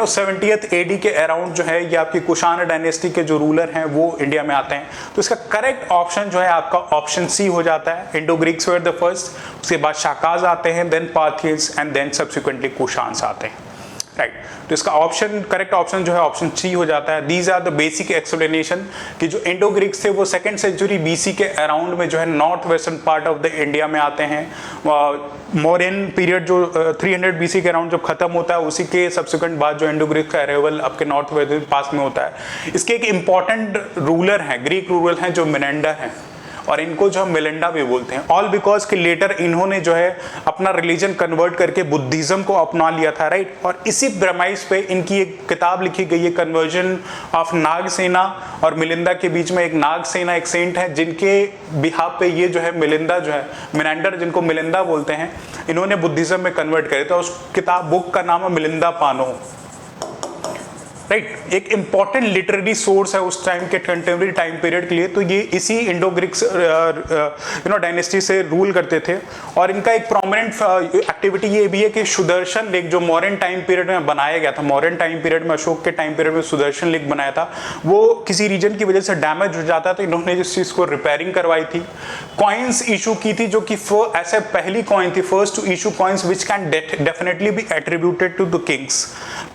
70th एडी के अराउंड जो है ये आपकी कुशाना डायनेस्टी के जो रूलर हैं वो इंडिया में आते हैं। तो इसका करेक्ट ऑप्शन जो है आपका ऑप्शन सी हो जाता है। Indo Greeks were the first, उसके बाद शाकाज आते हैं, then Parthians and then subsequently Kushans आते हैं, राइट। तो इसका ऑप्शन, करेक्ट ऑप्शन जो है ऑप्शन सी हो जाता है। These are the basic explanation कि जो इंडो ग्रीक्स थे वो 2nd सेंचुरी बीसी के अराउंड में जो है north western part of the India में आते हैं। मौर्यन पीरियड जो 300 बीसी के अराउंड जब खत्म होता है, उसी के सब्सिक्वेंट बाद जो इंडो ग्रीक का अरेवल आपके नॉर्थ वेस्टर्न पास में होता है। इसके एक इंपॉर्टेंट रूलर हैं, ग्रीक रूलर हैं जो मिनेंडर हैं, और इनको जो हम मिलिंडा भी बोलते हैं। ऑल बिकॉज कि लेटर इन्होंने जो है अपना रिलीजन कन्वर्ट करके बुद्धिज्म को अपना लिया था, राइट। और इसी प्रेमाइस पे इनकी एक किताब लिखी गई है, कन्वर्जन ऑफ नागसेना और मिलिंदा के बीच में एक नागसेना एक सेंट है, जिनके बिहाफ पे ये जो है मिलिंदा जो है, मिनेंडर जिनको मिलिंदा बोलते हैं, इन्होंने बुद्धिज्म में कन्वर्ट करे। तो उस किताब बुक का नाम है मिलिंदा पानो। राइट, एक इंपॉर्टेंट लिटरेरी सोर्स है उस टाइम के कंटेम्प्रेरी टाइम पीरियड के लिए। तो ये इसी इंडो ग्रीक्स डायनेस्टी से रूल करते थे। और इनका एक प्रोमिनेंट एक्टिविटी ये भी है कि सुदर्शन लेक जो मॉडर्न टाइम पीरियड में बनाया गया था, मॉडर्न टाइम पीरियड में अशोक के टाइम पीरियड में सुदर्शन लेक बनाया था, वो किसी रीजन की वजह से डैमेज हो जाता, तो इन्होंने इस चीज को रिपेयरिंग करवाई थी। कॉइन्स इशू की थी, जो कि ऐसे पहली कॉइन थी, first to issue coins which can definitely be attributed to the kings.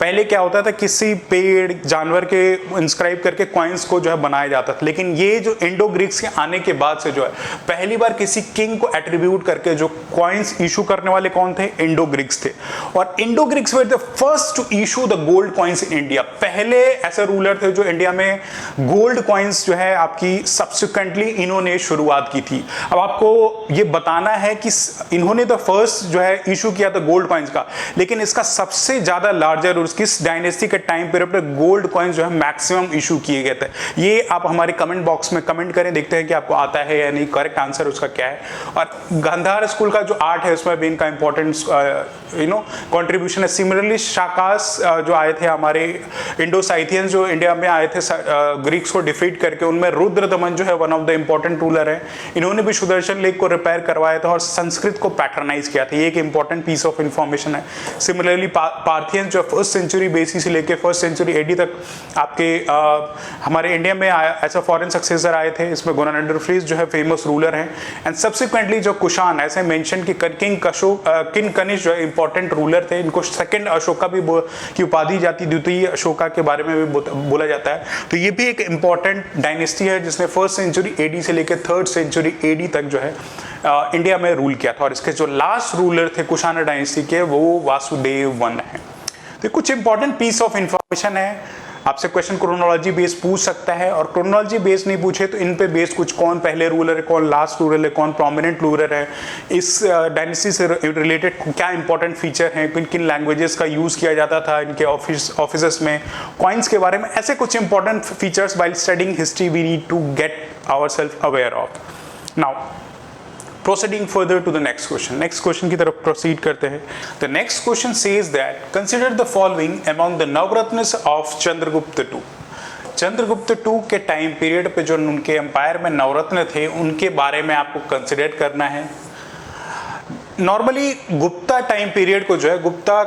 पहले क्या होता था, किसी पेड़ जानवर के इंस्क्राइब करके कॉइन्स को जो है बनाया जाता था, लेकिन ये जो इंडो ग्रीक्स के आने के बाद से जो है पहली बार किसी किंग को एट्रीब्यूट करके जो कॉइन्स इशू करने वाले कौन थे, इंडो ग्रीक्स थे। और Indo Greeks were the first to issue the gold coins in India. पहले ऐसे रूलर थे जो इंडिया में गोल्ड कॉइन्स जो है आपकी सब्सिक्वेंटली इन्होंने शुरुआत की थी। अब आपको ये बताना है कि इन्होंने द फर्स्ट जो है इशू किया था गोल्ड कॉइन्स का, लेकिन इसका सबसे ज्यादा लार्जर किस डायनेस्टी के टाइम पीरियड पे गोल्ड कॉइन्स जो है मैक्सिमम इशू किए गए थे। ये आप हमारे कमेंट बॉक्स में कमेंट करें, देखते हैं कि आपको आता है या नहीं, करेक्ट आंसर उसका क्या है। और गांधार स्कूल का जो आर्ट है उसमें भी इनका इंपॉर्टेंट कंट्रीब्यूशन है। सिमिलरली शाकास जो आए थे हमारे इंडो साइथियंस जो इंडिया में आए थे ग्रीक्स को डिफीट करके, उनमें रुद्र दमन जो है one of the important ruler है। इन्होंने भी सुदर्शन लेक को रिपेयर करवाया था और संस्कृत को पैटर्नाइज किया था। ये एक इंपॉर्टेंट पीस ऑफ इंफॉर्मेशन है। सिमिलरली पार्थियंस जो फर्स्ट सेंचुरी BC से लेके फर्स्ट सेंचुरी AD तक आपके हमारे इंडिया में ऐसा फॉरेन सक्सेसर आए थे। इसमें गोनानडोफ्रीज जो है फेमस रूलर हैं। एंड सब्सिक्वेंटली जो कुषाण ऐसे मेंशन कि किंग कनिष्क जो है इंपॉर्टेंट रूलर थे। इनको सेकंड अशोका भी की उपाधि जाती, द्वितीय अशोका के बारे में भी बोला जाता है। तो ये भी एक इंपॉर्टेंट डायनेस्टी है जिसने फर्स्ट सेंचुरी AD से लेकर थर्ड सेंचुरी AD तक जो है इंडिया में रूल किया था। और इसके जो लास्ट रूलर थे कुषाण डायनेस्टी के, वो वासुदेव वन है। तो कुछ इंपॉर्टेंट पीस ऑफ इंफॉर्मेशन है। आपसे क्वेश्चन क्रोनोलॉजी बेस पूछ सकता है, और क्रोनोलॉजी बेस नहीं पूछे तो इन पे बेस कुछ कौन पहले रूलर है, कौन लास्ट रूलर है, कौन प्रोमिनेंट रूलर है, इस डायनेस्टी से रिलेटेड क्या इंपॉर्टेंट फीचर हैं, किन किन लैंग्वेजेस का यूज किया जाता था इनके ऑफिस में, कॉइन्स के बारे में, ऐसे कुछ important features while studying history we need to get ourselves aware of. Now proceeding further to the next question की तरफ proceed करते हैं। The next question says that consider the following among the Navratnas of Chandragupta II। Chandragupta II के time period पे जो उनके empire में नवरत्न थे उनके बारे में आपको कंसिडर करना है। नॉर्मली गुप्ता टाइम पीरियड को जो है गुप्ता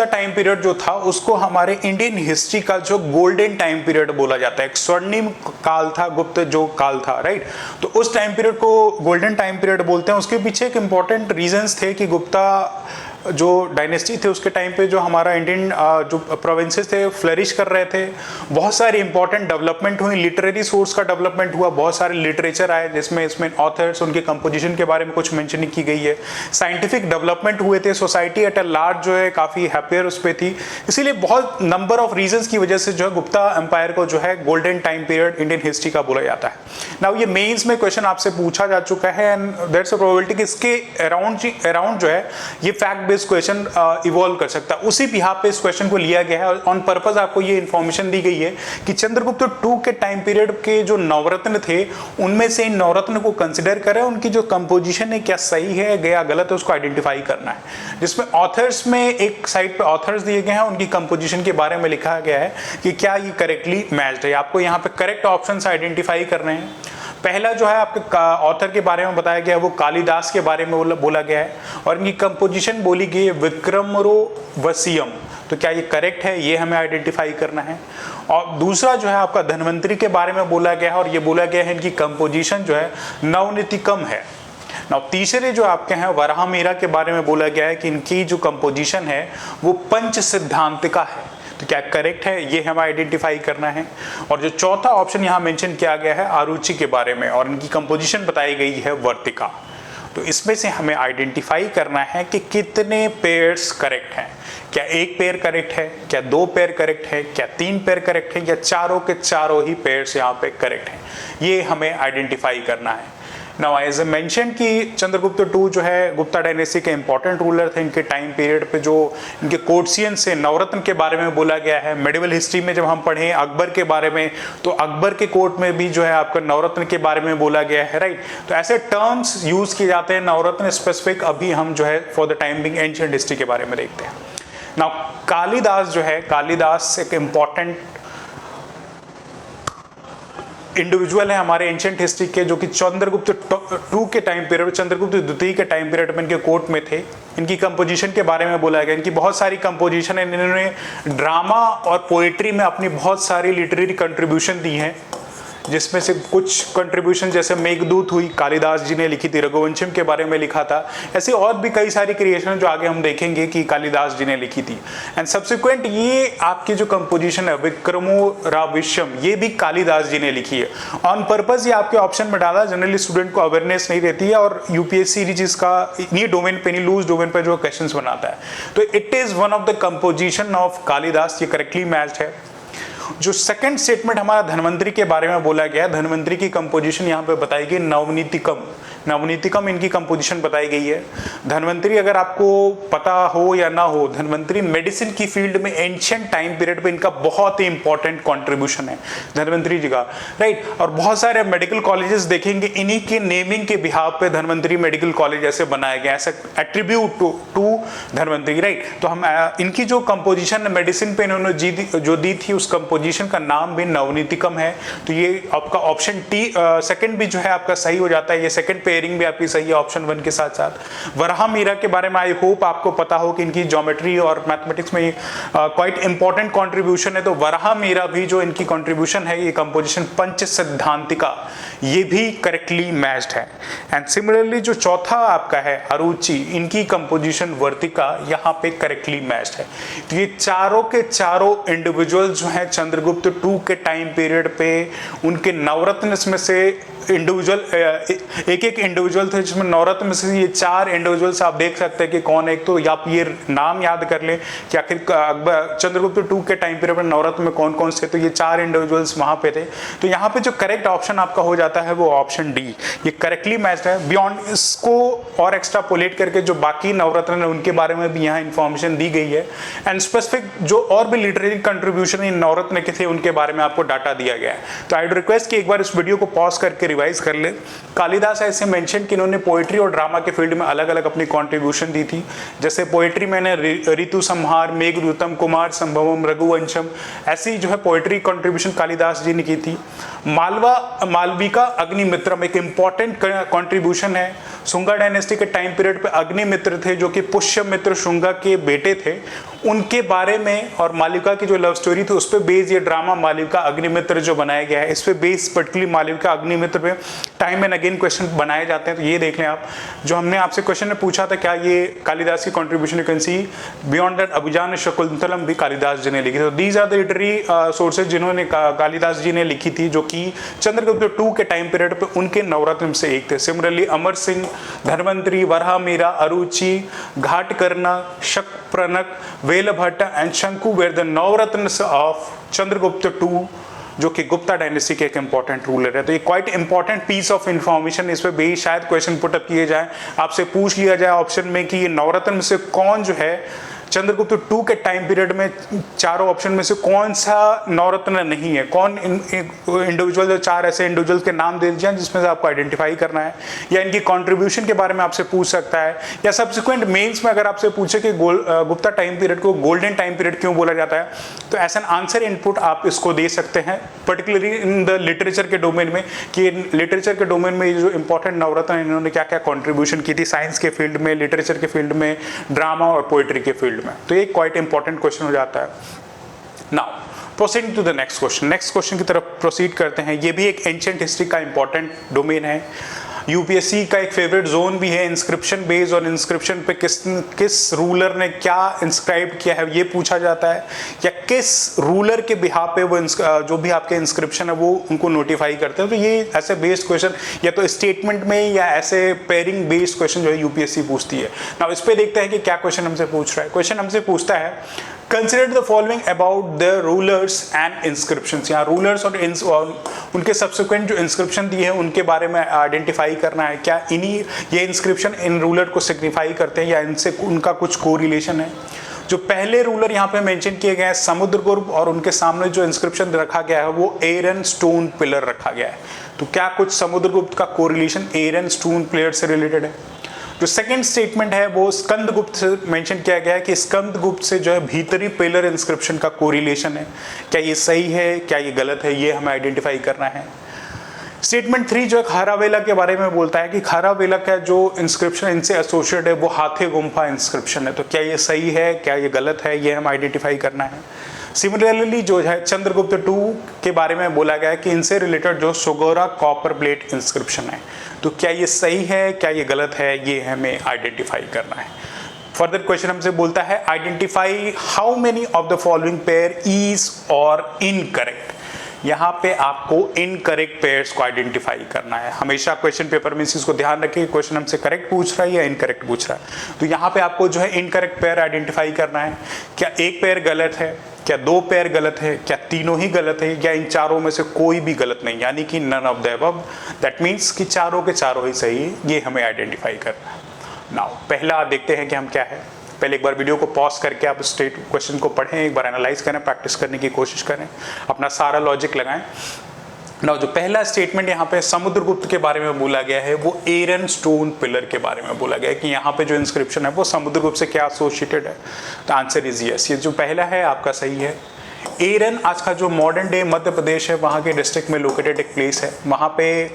टाइम पीरियड जो था उसको हमारे इंडियन हिस्ट्री का जो गोल्डन टाइम पीरियड बोला जाता है। एक स्वर्णिम काल था गुप्त जो काल था, राइट। तो उस टाइम पीरियड को गोल्डन टाइम पीरियड बोलते हैं। उसके पीछे एक इंपॉर्टेंट रीजंस थे कि गुप्ता जो डायनेस्टी थे उसके टाइम पे जो हमारा इंडियन जो प्रोविंसेस थे फ्लरिश कर रहे थे। बहुत सारे इंपॉर्टेंट डेवलपमेंट हुई, लिटरेरी सोर्स का डेवलपमेंट हुआ, बहुत सारे लिटरेचर आए जिसमें इसमें ऑथर्स उनके कंपोजिशन के बारे में कुछ मेंशन की गई है। साइंटिफिक डेवलपमेंट हुए थे, सोसाइटी एट अ लार्ज जो है काफ़ी हैप्पियर उस पर थी। इसीलिए बहुत नंबर ऑफ रीजंस की वजह से जो है गुप्ता एम्पायर को जो है golden time period Indian history का बोला जाता है। नाउ ये मेंस में क्वेश्चन आपसे पूछा जा चुका है एंड दैट्स अ प्रोबेबिलिटी कि इसके अराउंड जो है ये फैक्ट क्वेश्चन इवॉल्व कर सकता है। उसी बिहाफ पे इस क्वेश्चन को लिया गया है और ऑन पर्पस आपको ये इंफॉर्मेशन दी गई है कि चंद्रगुप्त II के टाइम पीरियड के जो नवरत्न थे उनमें से इन नवरत्न को कंसिडर करें, उनकी जो कंपोजिशन है क्या सही है या गलत है उसको आइडेंटिफाई करना है। जिसमें ऑथर्स में एक साइड पे ऑथर्स दिए गए हैं, उनकी कंपोजिशन के बारे में लिखा गया है कि क्या ये करेक्टली मैच्ड है। आपको यहाँ पे करेक्ट ऑप्शन आइडेंटिफाई करने हैं। पहला जो है आपके ऑथर के बारे में बताया गया है वो कालिदास के बारे में बोला गया है और इनकी कंपोजिशन बोली गई है विक्रमोर्वशीयम। तो क्या ये करेक्ट है, ये हमें आइडेंटिफाई करना है। और दूसरा जो है आपका धन्वंतरी के बारे में बोला गया है और ये बोला गया है इनकी कंपोजिशन जो है नवनीतिकम है। ना तीसरे जो आपके हैं वराहमिहिर के बारे में बोला गया है कि इनकी जो कंपोजिशन है वो पंच सिद्धांतिका है। तो क्या करेक्ट है, ये हमें आइडेंटिफाई करना है। और जो चौथा ऑप्शन यहाँ मेंशन किया गया है आरुचि के बारे में और इनकी कंपोजिशन बताई गई है वर्तिका। तो इसमें से हमें आइडेंटिफाई करना है कि कितने पेयर्स करेक्ट हैं। क्या एक पेयर करेक्ट है, क्या दो पेयर करेक्ट है, क्या तीन पेयर करेक्ट है, या चारों के चारों ही पेयर्स यहाँ पे करेक्ट हैं, ये हमें आइडेंटिफाई करना है। नाउ एज ए मेंशन कि चंद्रगुप्त II जो है गुप्ता डायनेस्टी के इंपॉर्टेंट रूलर थे। इनके टाइम पीरियड पे जो इनके कोर्ट्सियन से नवरत्न के बारे में बोला गया है। मेडिवल हिस्ट्री में जब हम पढ़ें अकबर के बारे में तो अकबर के कोर्ट में भी जो है आपका नवरत्न के बारे में बोला गया है, राइट। तो ऐसे टर्म्स यूज किए जाते हैं नवरत्न स्पेसिफिक। अभी हम जो है for the time being ancient history के बारे में देखते हैं। ना कालिदास जो है, कालिदास एक इंपॉर्टेंट इंडिविजुअल है हमारे एंशिएंट हिस्ट्री के, जो कि चंद्रगुप्त टू के टाइम पीरियड, चंद्रगुप्त द्वितीय के टाइम पीरियड में इनके कोर्ट में थे। इनकी कंपोजिशन के बारे में बोला गया, इनकी बहुत सारी कंपोजिशन है, इन्होंने ड्रामा और पोएट्री में अपनी बहुत सारी लिटरेरी कंट्रीब्यूशन दी है, जिसमें से कुछ कंट्रीब्यूशन जैसे मेघदूत हुई, कालिदास जी ने लिखी थी, रघुवंशम के बारे में लिखा था। ऐसे और भी कई सारी क्रिएशन जो आगे हम देखेंगे कि कालिदास जी ने लिखी थी। एंड सब्सिक्वेंट ये आपकी जो कंपोजिशन है विक्रमोराविष्यम, ये भी कालिदास जी ने लिखी है। ऑन पर्पज ये आपके ऑप्शन में डाला, जनरली स्टूडेंट को अवेयरनेस नहीं रहती है और यूपीएससी चीज का इन्हीं डोमेन पे, नहीं लूज डोमेन पे जो क्वेश्चन बनाता है। तो it is one of the composition of Kalidas, ये करेक्टली मैच्ड है। जो सेकंड स्टेटमेंट हमारा धन्वंतरी के बारे में बोला गया, धन्वंतरी की कंपोजिशन यहाँ पे बताई गई नवनीतिकम, नवनीतिकम इनकी कंपोजिशन बताई गई है। धन्वंतरी अगर आपको पता हो या ना हो, धन्वंतरी मेडिसिन की फील्ड में एंशिएंट टाइम पीरियड पे इनका बहुत ही इंपॉर्टेंट कंट्रीब्यूशन है धन्वंतरी जी का, राइट। और बहुत सारे मेडिकल कॉलेजेस देखेंगे इन्हीं के नेमिंग के बिहाफ पे धन्वंतरी मेडिकल कॉलेज ऐसे बनाया गया, ऐसा एट्रीब्यूट टू धन्वंतरी, राइट। तो हम इनकी जो कंपोजिशन मेडिसिन पे इन्होंने जो दी थी, उस कंपोजिशन का नाम भी नवनीतिकम है। तो ये आपका ऑप्शन टी सेकंड भी जो है आपका सही हो जाता है, ये सेकंड पेयरिंग भी आपकी सही है ऑप्शन 1 के साथ साथ। वराह मीरा के बारे में आई होप आपको पता हो कि इनकी ज्योमेट्री और मैथमेटिक्स में क्वाइट इंपॉर्टेंट कंट्रीब्यूशन है। तो वराह मीरा भी जो इनकी कंट्रीब्यूशन है, ये कंपोजिशन पंच सिद्धांतिका, ये भी करेक्टली मैच्ड है। एंड सिमिलरली जो चौथा आपका है अरुचि, इनकी कंपोजिशन वर्तिका, यहाँ पे करेक्टली मैच्ड है। तो ये चारों के चारों इंडिविजुअल जो है चंद्रगुप्त टू के टाइम पीरियड पे, उनके नवरत्न में से इंडिविजुअल एक एक इंडिविजुअल थे, जिसमें नवरत्न में से ये 4 इंडिविजुअल्स आप देख सकते हैं कि कौन। एक तो आप ये नाम याद कर लें कि आखिर चंद्रगुप्त टू के टाइम पीरियड में नवरत्न में कौन कौन से, तो ये 4 इंडिविजुअल्स वहां पे थे। तो यहाँ पे जो करेक्ट ऑप्शन आपका हो जाता है वो ऑप्शन डी, ये करेक्टली मैच्ड है। बियॉन्ड इसको और एक्स्ट्रापोलेट करके जो बाकी नवरत्न है उनके बारे में भी यहाँ इंफॉर्मेशन दी गई है। एंड स्पेसिफिक जो और भी लिटरेरी कंट्रीब्यूशन इन नवरत्न के थे उनके बारे में आपको डाटा दिया गया है। तो आई वुड रिक्वेस्ट कि एक बार इस वीडियो को पॉज करके रिवाइज कर ले। कालिदास ऐसे मेंशन कि इन्होंने पोएट्री और ड्रामा के फील्ड में अलग अलग अपनी कंट्रीब्यूशन दी थी। जैसे पोएट्री में ऋतु संहार, मेघदूतम, कुमार संभवम, रघुवंशम, ऐसी जो है पोएट्री कंट्रीब्यूशन कालिदास जी ने की थी। मालविका अग्निमित्रम एक इंपॉर्टेंट कंट्रीब्यूशन है। शुंगा डायनेस्टी के टाइम पीरियड पे अग्निमित्र थे जो कि पुष्यमित्र शुंगा के बेटे थे, उनके बारे में और मालविका की जो लव स्टोरी थी उस पे बेस ये ड्रामा मालविका अग्निमित्र जो बनाया गया है। इस पे बेस पर्टिकुलरली मालविका अग्निमित्र पे टाइम एंड अगेन क्वेश्चन बनाए जाते हैं। तो ये देख लें आप, जो हमने आपसे क्वेश्चन में पूछा था क्या ये कालिदास की contribution, you can see beyond that Abhijnana Shakuntalam भी कालिदास जी ने लिखी थी। These are the literary sources जिन्होंने कालिदास जी ने लिखी थी, जो कि चंद्रगुप्त टू के टाइम पीरियड पे उनके नवरत्न से एक थे। Similarly Amar Singh, Dhanvantari, Varaha Mihira, Aruchi, Ghatkarna, Shakpranak, Velbhatt and Shanku were the Navratna of Chandragupta two, जो कि गुप्ता डायनेस्टी के एक इंपॉर्टेंट रूलर है। तो ये quite important piece of information, इस पे भी शायद क्वेश्चन पुटअप किए जाए, आपसे पूछ लिया जाए ऑप्शन में कि ये नवरत्न में से कौन जो है चंद्रगुप्त टू के टाइम पीरियड में चारों ऑप्शन में से कौन सा नवरत्न नहीं है, कौन इंडिविजुअल, जो 4 ऐसे इंडिविजुअल के नाम दे दिए जिसमें से आपको आइडेंटिफाई करना है, या इनकी कंट्रीब्यूशन के बारे में आपसे पूछ सकता है, या सब्सिक्वेंट मेंस में अगर आपसे पूछे कि गुप्ता टाइम पीरियड को गोल्डन टाइम पीरियड क्यों बोला जाता है, तो एज एन आंसर इनपुट आप इसको दे सकते हैं, पर्टिकुलरली इन द लिटरेचर के डोमेन में, कि लिटरेचर के डोमेन में जो इंपॉर्टेंट नवरत्न इन्होंने क्या क्या कॉन्ट्रीब्यूशन की थी साइंस के फील्ड में, लिटरेचर के फील्ड में, ड्रामा और पोएट्री के फील्ड में। तो ये क्वाइट इंपॉर्टेंट क्वेश्चन हो जाता है। Now proceeding to the next question, next question की तरफ प्रोसीड करते हैं। ये भी एक एंशिएंट हिस्ट्री का इंपॉर्टेंट डोमेन है, यूपीएससी का एक फेवरेट जोन भी है। इंस्क्रिप्शन बेस और इंस्क्रिप्शन पे किस रूलर ने क्या इंस्क्राइब किया है ये पूछा जाता है, या किस रूलर के बिहाफ पे वो जो भी आपके इंस्क्रिप्शन है वो उनको नोटिफाई करते हैं। तो ये ऐसे बेस्ड क्वेश्चन या तो स्टेटमेंट में या ऐसे पेयरिंग बेस्ड क्वेश्चन जो है यूपीएससी पूछती है। नाउ इस पे देखते हैं कि क्या क्वेश्चन हमसे पूछ रहा है। क्वेश्चन हमसे पूछता है consider the following about the rulers and inscriptions. यहाँ रूलर्स और उनके सब्सिक्वेंट जो इंस्क्रिप्शन दिए हैं उनके बारे में आइडेंटिफाई करना है, क्या इन्हीं ये इंस्क्रिप्शन इन रूलर को सिग्निफाई करते हैं या इनसे उनका कुछ कोरिलेशन है। जो पहले रूलर यहाँ पे मेंशन किए गए हैं समुद्रगुप्त, और उनके सामने जो इंस्क्रिप्शन रखा गया है वो एरन स्टोन पिलर रखा गया है। तो क्या कुछ समुद्रगुप्त का कोरिलेशन एरन स्टोन पिलर से रिलेटेड है। जो सेकंड स्टेटमेंट है वो स्कंदगुप्त से मेंशन किया गया है कि स्कंदगुप्त से जो है भीतरी पिलर इंस्क्रिप्शन का कोरिलेशन है। क्या ये सही है, क्या ये गलत है, ये हमें आइडेंटिफाई करना है। स्टेटमेंट 3 जो है खारावेला के बारे में बोलता है कि खारावेला का जो इंस्क्रिप्शन इनसे एसोसिएट है वो हाथी गुम्फा इंस्क्रिप्शन है। तो क्या ये सही है, क्या ये गलत है, ये हम आइडेंटिफाई करना है। सिमिलरली जो है चंद्रगुप्त 2 के बारे में बोला गया है कि इनसे रिलेटेड जो सोगोरा कॉपर प्लेट इंस्क्रिप्शन है, तो क्या ये सही है, क्या ये गलत है, ये हमें आइडेंटिफाई करना है। फर्दर क्वेश्चन हमसे बोलता है identify how many of the following pair is और इनकरेक्ट। यहाँ पे आपको इनकरेक्ट पेयर्स को आइडेंटिफाई करना है। हमेशा क्वेश्चन पेपर में इस चीज को ध्यान रखिए, क्वेश्चन हमसे करेक्ट पूछ रहा है या इनकरेक्ट पूछ रहा है। तो यहाँ पे आपको जो है इनकरेक्ट पेयर आइडेंटिफाई करना है। क्या एक पेयर गलत है, क्या दो पेयर गलत है, क्या तीनों ही गलत है, या इन चारों में से कोई भी गलत नहीं, यानी कि none of the above. That means कि चारों के चारों ही सही है, ये हमें आइडेंटिफाई करना है। नाउ पहला देखते हैं कि हम क्या है। पहले एक बार वीडियो को पॉज करके आप स्टेट क्वेश्चन को पढ़ें, एक बार एनालाइज करें, प्रैक्टिस करने की कोशिश करें, अपना सारा लॉजिक लगाएं। नाउ जो पहला स्टेटमेंट यहाँ पे समुद्रगुप्त के बारे में बोला गया है वो एरन स्टोन पिलर के बारे में बोला गया है कि यहाँ पे जो इंस्क्रिप्शन है वो समुद्रगुप्त से क्या एसोसिएटेड है। तो आंसर इज यस, ये जो पहला है आपका सही है। एरन आज का जो मॉडर्न डे मध्य प्रदेश है वहाँ के डिस्ट्रिक्ट में लोकेटेड एक प्लेस है। वहाँ पे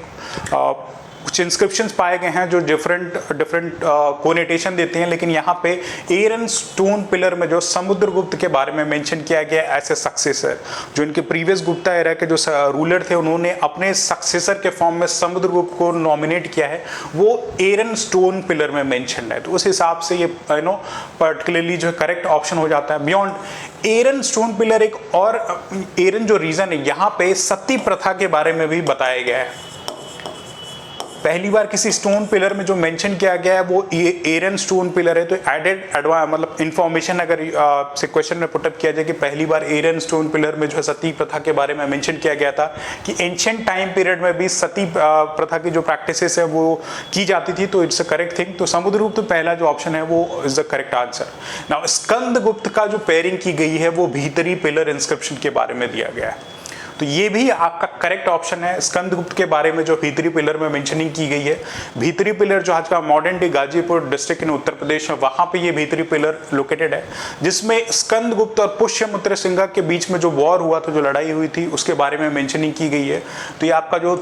कुछ इंस्क्रिप्शंस पाए गए हैं जो डिफरेंट कोनेटेशन देते हैं, लेकिन यहाँ पे एरन स्टोन पिलर में जो समुद्रगुप्त के बारे में मेंशन किया गया ऐसे सक्सेसर, जो इनके प्रीवियस गुप्ता एरा के जो रूलर थे उन्होंने अपने सक्सेसर के फॉर्म में समुद्रगुप्त को नॉमिनेट किया है, वो एरन स्टोन पिलर में मेंशन है। तो उस हिसाब से ये पर्टिकुलरली जो करेक्ट ऑप्शन हो जाता है। बियॉन्ड एरन स्टोन पिलर एक और एरन जो रीजन है यहाँ पे सती प्रथा के बारे में भी बताया गया है। पहली बार किसी स्टोन पिलर में जो मेंशन किया गया है वो एरन स्टोन पिलर है। तो एडेड मतलब इंफॉर्मेशन अगर से क्वेश्चन में पुटअप किया जाए कि पहली बार एरन स्टोन पिलर में जो है सती प्रथा के बारे में मेंशन किया गया था कि एंशिएंट टाइम पीरियड में भी सती प्रथा की जो प्रैक्टिसेस है वो की जाती थी, तो इट्स अ करेक्ट थिंग। तो समुद्रगुप्त पहला जो ऑप्शन है वो is the correct answer. Now Skandagupta का जो पेयरिंग की गई है वो भीतरी पिलर इंस्क्रिप्शन के बारे में दिया गया है, तो ये भी आपका करेक्ट ऑप्शन है। स्कंदगुप्त के बारे में जो भीतरी पिलर में मेंशनिंग की गई है, भीतरी पिलर जो आज का modern day Ghazipur district in Uttar Pradesh में, वहां पे ये भीतरी पिलर लोकेटेड है, जिसमें स्कंदगुप्त और पुष्यमित्र सिंह के बीच में जो वॉर हुआ था, जो लड़ाई हुई थी, उसके बारे में मेंशनिंग की गई है। तो ये आपका जो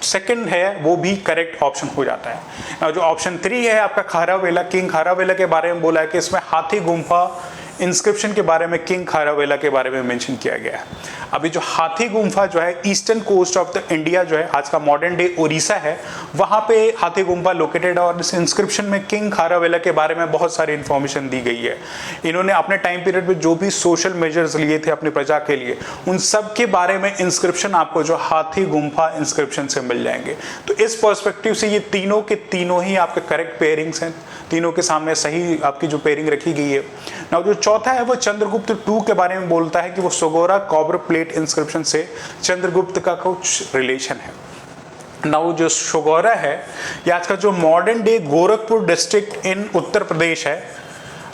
सेकंड है वो भी करेक्ट ऑप्शन हो जाता है। जो ऑप्शन 3 है आपका खारावेला, किंग खारावेला के बारे में बोला है कि इसमें हाथी गुम्फा इंस्क्रिप्शन के बारे में किंग खारावेला के बारे में मेंशन किया गया है। अभी जो हाथी गुम्फा जो है eastern coast of the India जो है आज का मॉडर्न डे उड़ीसा है, वहां पे हाथी गुम्फा लोकेटेड है और इस इंस्क्रिप्शन में किंग खारावेला के बारे में बहुत सारी इंफॉर्मेशन दी गई है। इन्होंने अपने टाइम पीरियड में जो भी सोशल मेजर्स लिए थे अपनी प्रजा के लिए, उन सब के बारे में इंस्क्रिप्शन आपको जो हाथी गुम्फा इंस्क्रिप्शन से मिल जाएंगे। तो इस पर्सपेक्टिव से ये तीनों के तीनों ही आपके करेक्ट पेयरिंग्स हैं, तीनों के सामने सही आपकी जो पेयरिंग रखी गई है। नाउ जो चौथा है वो चंद्रगुप्त 2 के बारे में बोलता है कि वो सोगोरा कॉपर प्लेट इंस्क्रिप्शन से चंद्रगुप्त का कुछ रिलेशन है। नाउ जो सोगोरा है ये आज का जो modern day Gorakhpur district in Uttar Pradesh है,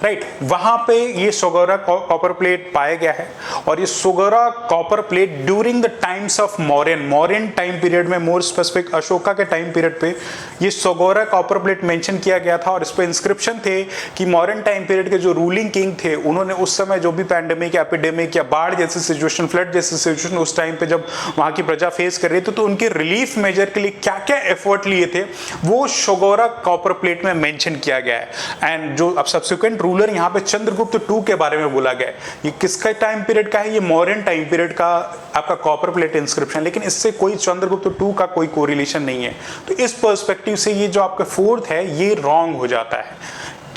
राइट, वहां पे ये सोगोरा कॉपर प्लेट पाया गया है। और ये Sohgaura copper plate during the times of Mauryan time period में, मोर स्पेसिफिक अशोका के टाइम पीरियड पे ये सोगोरा कॉपर प्लेट मेंशन किया गया था। और इस पे इंस्क्रिप्शन थे कि मॉर्यन टाइम पीरियड के जो रूलिंग किंग थे उन्होंने उस समय जो भी पैंडेमिक या एपिडेमिक या बाढ़ जैसी सिचुएशन, फ्लड जैसी सिचुएशन उस टाइम पे जब वहां की प्रजा फेस कर रही थी, तो उनके रिलीफ मेजर के लिए क्या क्या एफर्ट लिए थे वो सोगोरा कॉपर प्लेट में मेंशन किया गया है। एंड जो अब सब्सिक्वेंट रूलर यहाँ पे चंद्रगुप्त 2 के बारे में बोला गया है, ये किसका टाइम पीरियड का है, ये मौर्यन टाइम पीरियड का आपका कॉपर प्लेट इंस्क्रिप्शन, लेकिन इससे कोई चंद्रगुप्त 2 का कोई कोरिलेशन नहीं है। तो इस पर्सपेक्टिव से ये जो आपका फोर्थ है ये रॉन्ग हो जाता है।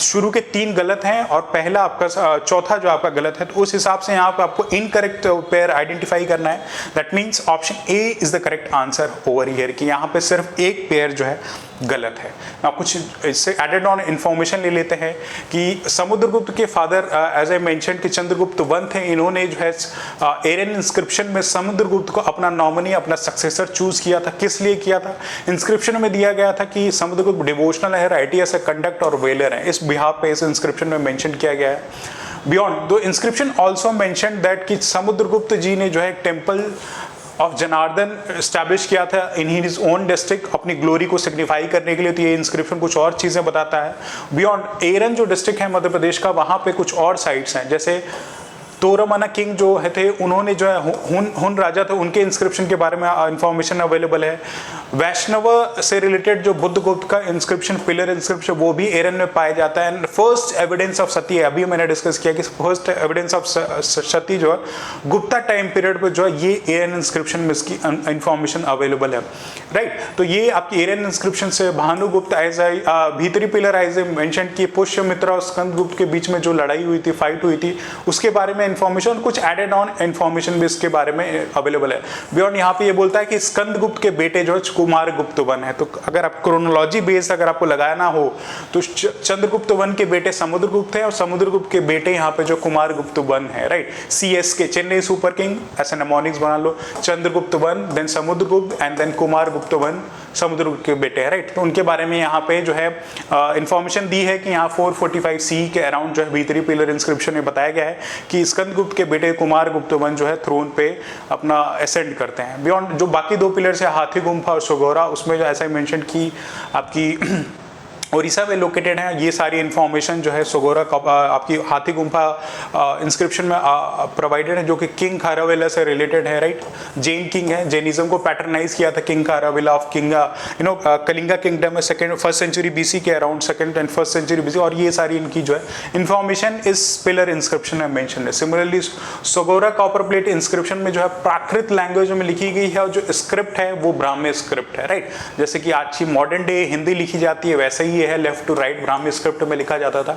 शुरू के 3 गलत हैं और पहला आपका चौथा जो आपका गलत है, तो उस हिसाब से यहाँ पे आपको इनकरेक्ट पेयर आइडेंटिफाई करना है। That means option A is the correct answer over here, कि यहाँ पे सिर्फ एक पेयर जो है गलत है। अब कुछ इससे एडेड ऑन इंफॉर्मेशन ले लेते हैं कि समुद्रगुप्त के फादर एज आई मेंशन कि चंद्रगुप्त 1 थे, इन्होंने जो है एरन इंस्क्रिप्शन में समुद्रगुप्त को अपना नॉमिनी, अपना सक्सेसर चूज किया था। किस लिए किया था? इंस्क्रिप्शन में दिया गया था कि समुद्रगुप्त डिवोशनल है, राइटियस है, कंडक्ट और वेलर है। इस बिहाफ पे इस इंस्क्रिप्शन में मेंशन किया गया है। बियॉन्ड दो इंस्क्रिप्शन ऑल्सो मेंशन दैट कि समुद्रगुप्त जी ने जो है टेम्पल ऑफ जनार्दन एस्टैब्लिश किया था इन हिज ओन डिस्ट्रिक्ट अपनी ग्लोरी को सिग्निफाई करने के लिए। तो ये इंस्क्रिप्शन कुछ और चीज़ें बताता है। बियॉन्ड एरन जो डिस्ट्रिक्ट है मध्य प्रदेश का, वहाँ पे कुछ और साइट्स हैं, जैसे तोरमना किंग जो है थे उन्होंने जो है हुन राजा थे, उनके इंस्क्रिप्शन के बारे में इंफॉर्मेशन अवेलेबल है। वैष्णव से रिलेटेड जो बुद्धगुप्त का इंस्क्रिप्शन, पिलर इंस्क्रिप्शन, वो भी एरन में पाया जाता है। एंड फर्स्ट एविडेंस ऑफ सती है, अभी मैंने डिस्कस किया कि फर्स्ट एविडेंस ऑफ सती जो है गुप्ता टाइम पीरियड पे जो है ये एरन इंस्क्रिप्शन में इसकी इंफॉर्मेशन अवेलेबल है, राइट। तो ये आपकी एरन इंस्क्रिप्शन से भानुगुप्त भीतरी पिलर एज ए मेंशन की पुष्यमित्रा और स्कंदगुप्त के बीच में जो लड़ाई हुई थी, फाइट हुई थी, उसके बारे में इंफॉर्मेशन, कुछ एडेड ऑन इंफॉर्मेशन भी इसके बारे में अवेलेबल है। बियॉन्ड यहाँ पे ये बोलता है कि स्कंदगुप्त के बेटे जो कुमार गुप्त वन है। तो अगर आप क्रोनोलॉजी बेस अगर आपको लगाना हो तो चंद्रगुप्त वन के बेटे समुद्रगुप्त है और समुद्रगुप्त के बेटे यहाँ पे जो कुमार गुप्त वन है, राइट। CS के चेन्नई सुपर किंग ऐसे नेमोनिक्स बना लो, Chandragupta one, then Samudragupta and then Kumar Gupta one, Samudragupta के बेटे हैं, राइट। तो उनके बारे में यहाँ पे जो है इंफॉर्मेशन दी है कि यहाँ 445 CE के अराउंड जो है भीतरी पिलर इंस्क्रिप्शन में बताया गया है कि स्कंदगुप्त के बेटे कुमार गुप्त वन जो है थ्रोन पे अपना असेंड करते हैं। बियॉन्ड जो बाकी दो पिलर्स है हाथी गुम्फा और सोगोरा, उसमें जो ऐसा मेंशन की आपकी उड़ीसा में लोकेटेड है। ये सारी इन्फॉर्मेशन जो है सोगोरा आपकी हाथी गुम्फा इंस्क्रिप्शन में प्रोवाइडेड है, जो कि किंग खारावेला से रिलेटेड है, राइट। जैन किंग है, जैनिज्म को पैटर्नाइज किया था king Kharavela of Kalinga kingdom में फर्स्ट सेंचुरी BC के around, second and first century BC, और ये सारी इनकी जो है इन्फॉर्मेशन इस पिलर इंस्क्रिप्शन में मेंशन है। Similarly Sohgaura copper plate inscription में जो है प्राकृत लैंग्वेज में लिखी गई है और जो स्क्रिप्ट है वो ब्राह्मी स्क्रिप्ट है, राइट। जैसे कि आज की मॉडर्न डे हिंदी लिखी जाती है वैसे ही है, left to right Brahmi script में लिखा जाता था।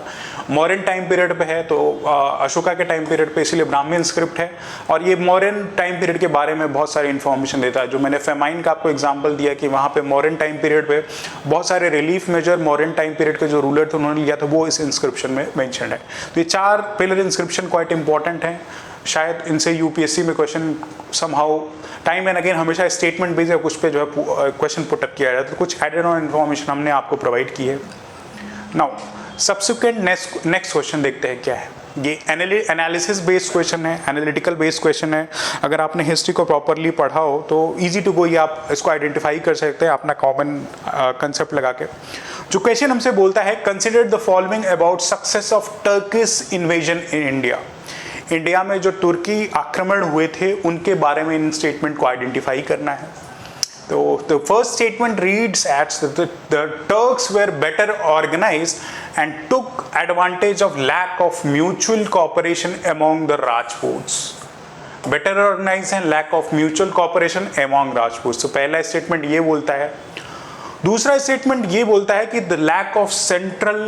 मौर्यन टाइम पीरियड पे है तो अशोका के टाइम पीरियड पे इसलिए ब्राह्मी स्क्रिप्ट है। और ये मौर्यन टाइम पीरियड के बारे में बहुत सारी इंफॉर्मेशन देता है। जो मैंने फेमाइन का आपको एग्जांपल दिया कि वहाँ पे मौर्यन टाइम पीरियड पे बहुत सारे relief major Mauryan time period के जो रूलर थे उन्होंने लिया था, वो इस इंस्क्रिप्शन में मेंशन है। तो ये 4 पिलर इंस्क्रिप्शन क्वाइट इंपॉर्टेंट है, शायद इनसे UPSC में question somehow time and again हमेशा स्टेटमेंट बेस्ड या कुछ पे जो है क्वेश्चन पुटअप किया जाता है। तो कुछ एडेड ऑन इन्फॉर्मेशन हमने आपको प्रोवाइड की है। नाउ सब्सिक्वेंट नेक्स्ट क्वेश्चन देखते हैं क्या है। ये एनालिसिस बेस्ड क्वेश्चन है, एनालिटिकल बेस्ड क्वेश्चन है। अगर आपने हिस्ट्री को प्रॉपरली पढ़ा हो तो इजी टू गो, ये आप इसको आइडेंटिफाई कर सकते हैं अपना कॉमन कंसेप्ट लगा के। जो क्वेश्चन हमसे बोलता है, consider the following about success of Turkish invasion in India. India में जो तुर्की आक्रमण हुए थे उनके बारे में इन स्टेटमेंट को आइडेंटिफाई करना है। तो the first statement reads as the Turks were better organized and took advantage of lack of mutual cooperation among the Rajputs. Better organized and lack of mutual cooperation among Rajputs. तो पहला statement ये बोलता है। दूसरा statement ये बोलता है कि the lack of central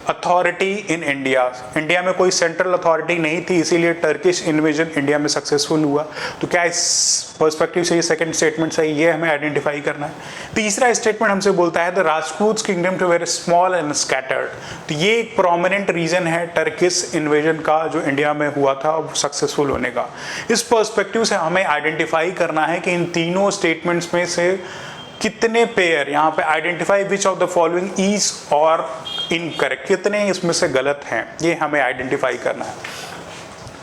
authority in India, India में कोई सेंट्रल अथॉरिटी नहीं थी इसीलिए टर्किश इन्वेजन इंडिया में सक्सेसफुल हुआ। तो क्या इस पर्सपेक्टिव से ये सेकंड स्टेटमेंट सही, ये हमें आइडेंटिफाई करना है। तीसरा स्टेटमेंट हमसे बोलता है the Rajput kingdom too very small and scattered. तो ये एक प्रोमिनेंट रीजन है टर्किश इन्वेजन का जो इंडिया में हुआ था सक्सेसफुल होने का। इस पर्सपेक्टिव से हमें आइडेंटिफाई करना है कि इन तीनों स्टेटमेंट्स में से कितने पेयर यहाँ पे identify which of the following is और इनकरेक्ट, कितने इसमें से गलत हैं, ये हमें आइडेंटिफाई करना है।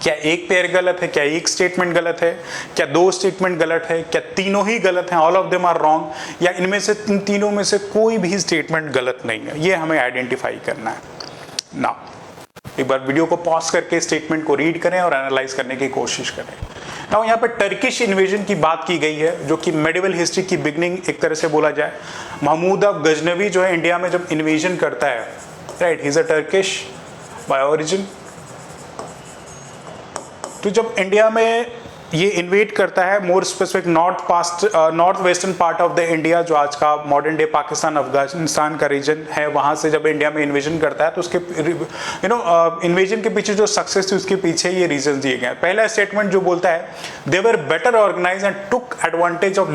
क्या एक पेयर गलत है, क्या एक स्टेटमेंट गलत है, क्या 2 स्टेटमेंट गलत है, क्या तीनों ही गलत हैं, all of them are wrong, या इनमें से इन तीनों में से कोई भी स्टेटमेंट गलत नहीं है, ये हमें आइडेंटिफाई करना है। नाउ एक बार वीडियो को पॉज करके स्टेटमेंट को रीड करें और एनालाइज करने की कोशिश करें। नाउ यहाँ पर टर्किश इन्वेजन की बात की गई है जो कि मेडिवल हिस्ट्री की बिगनिंग एक तरह से बोला जाए। महमूद ऑफ गजनवी जो है इंडिया में जब इन्वेजन करता है, right, he is a Turkish by origin. तो जब इंडिया में ये इन्वेट करता है, more specific north western part of the India, जो आज का मॉडर्न डे पाकिस्तान अफगानिस्तान का रीजन है, वहाँ से जब इंडिया में इन्वेजन करता है तो उसके इन्वेजन के पीछे जो सक्सेस थी उसके पीछे ये रीजन दिए गए हैं। पहला स्टेटमेंट जो बोलता है they were better organise and took advantage of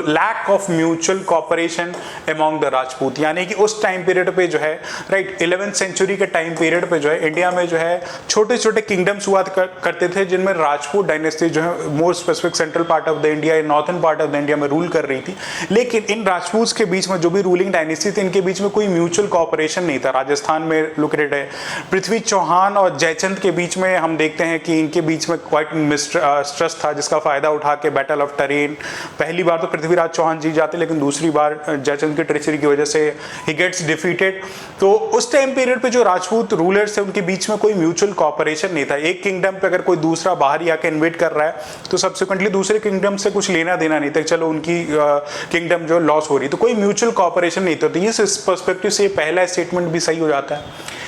lack of mutual cooperation among the Rajput. यानी कि उस टाइम पीरियड पे जो है, राइट, 11th सेंचुरी के टाइम पीरियड पे जो है इंडिया में जो है छोटे छोटे किंगडम्स हुआ करते थे जिनमें राजपूत डायनेस्टी जो है more specific central part of the India, northern part of the India में रूल कर रही थी। लेकिन इन राजपूत के बीच में जो भी रूलिंग डायनेस्टी थी, इनके बीच में कोई म्यूचुअल कोऑपरेशन नहीं था। राजस्थान में लोकेटेड है। पृथ्वी चौहान और जयचंद के बीच में हम देखते हैं कि इनके बीच में क्वाइट मिसट्रस्ट था, जिसका फायदा उठा के बैटल ऑफ टरेन, पहली बार तो पृथ्वीराज चौहान जीत जाते, लेकिन दूसरी बार जयचंद की ट्रेचरी की वजह से ही गेट्स डिफीटेड। तो उस टाइम पीरियड पे जो राजपूत रूलर्स थे उनके बीच में कोई म्यूचुअल कोऑपरेशन नहीं था। एक किंगडम पे अगर कोई दूसरा बाहरी आके इन्वेट कर रहा है तो सब्सिक्वेंटली दूसरे किंगडम से कुछ लेना देना नहीं था, चलो उनकी किंगडम जो लॉस हो रही, तो कोई म्यूचुअल कोऑपरेशन नहीं था। तो इस पर्सपेक्टिव से पहला स्टेटमेंट भी सही हो जाता है।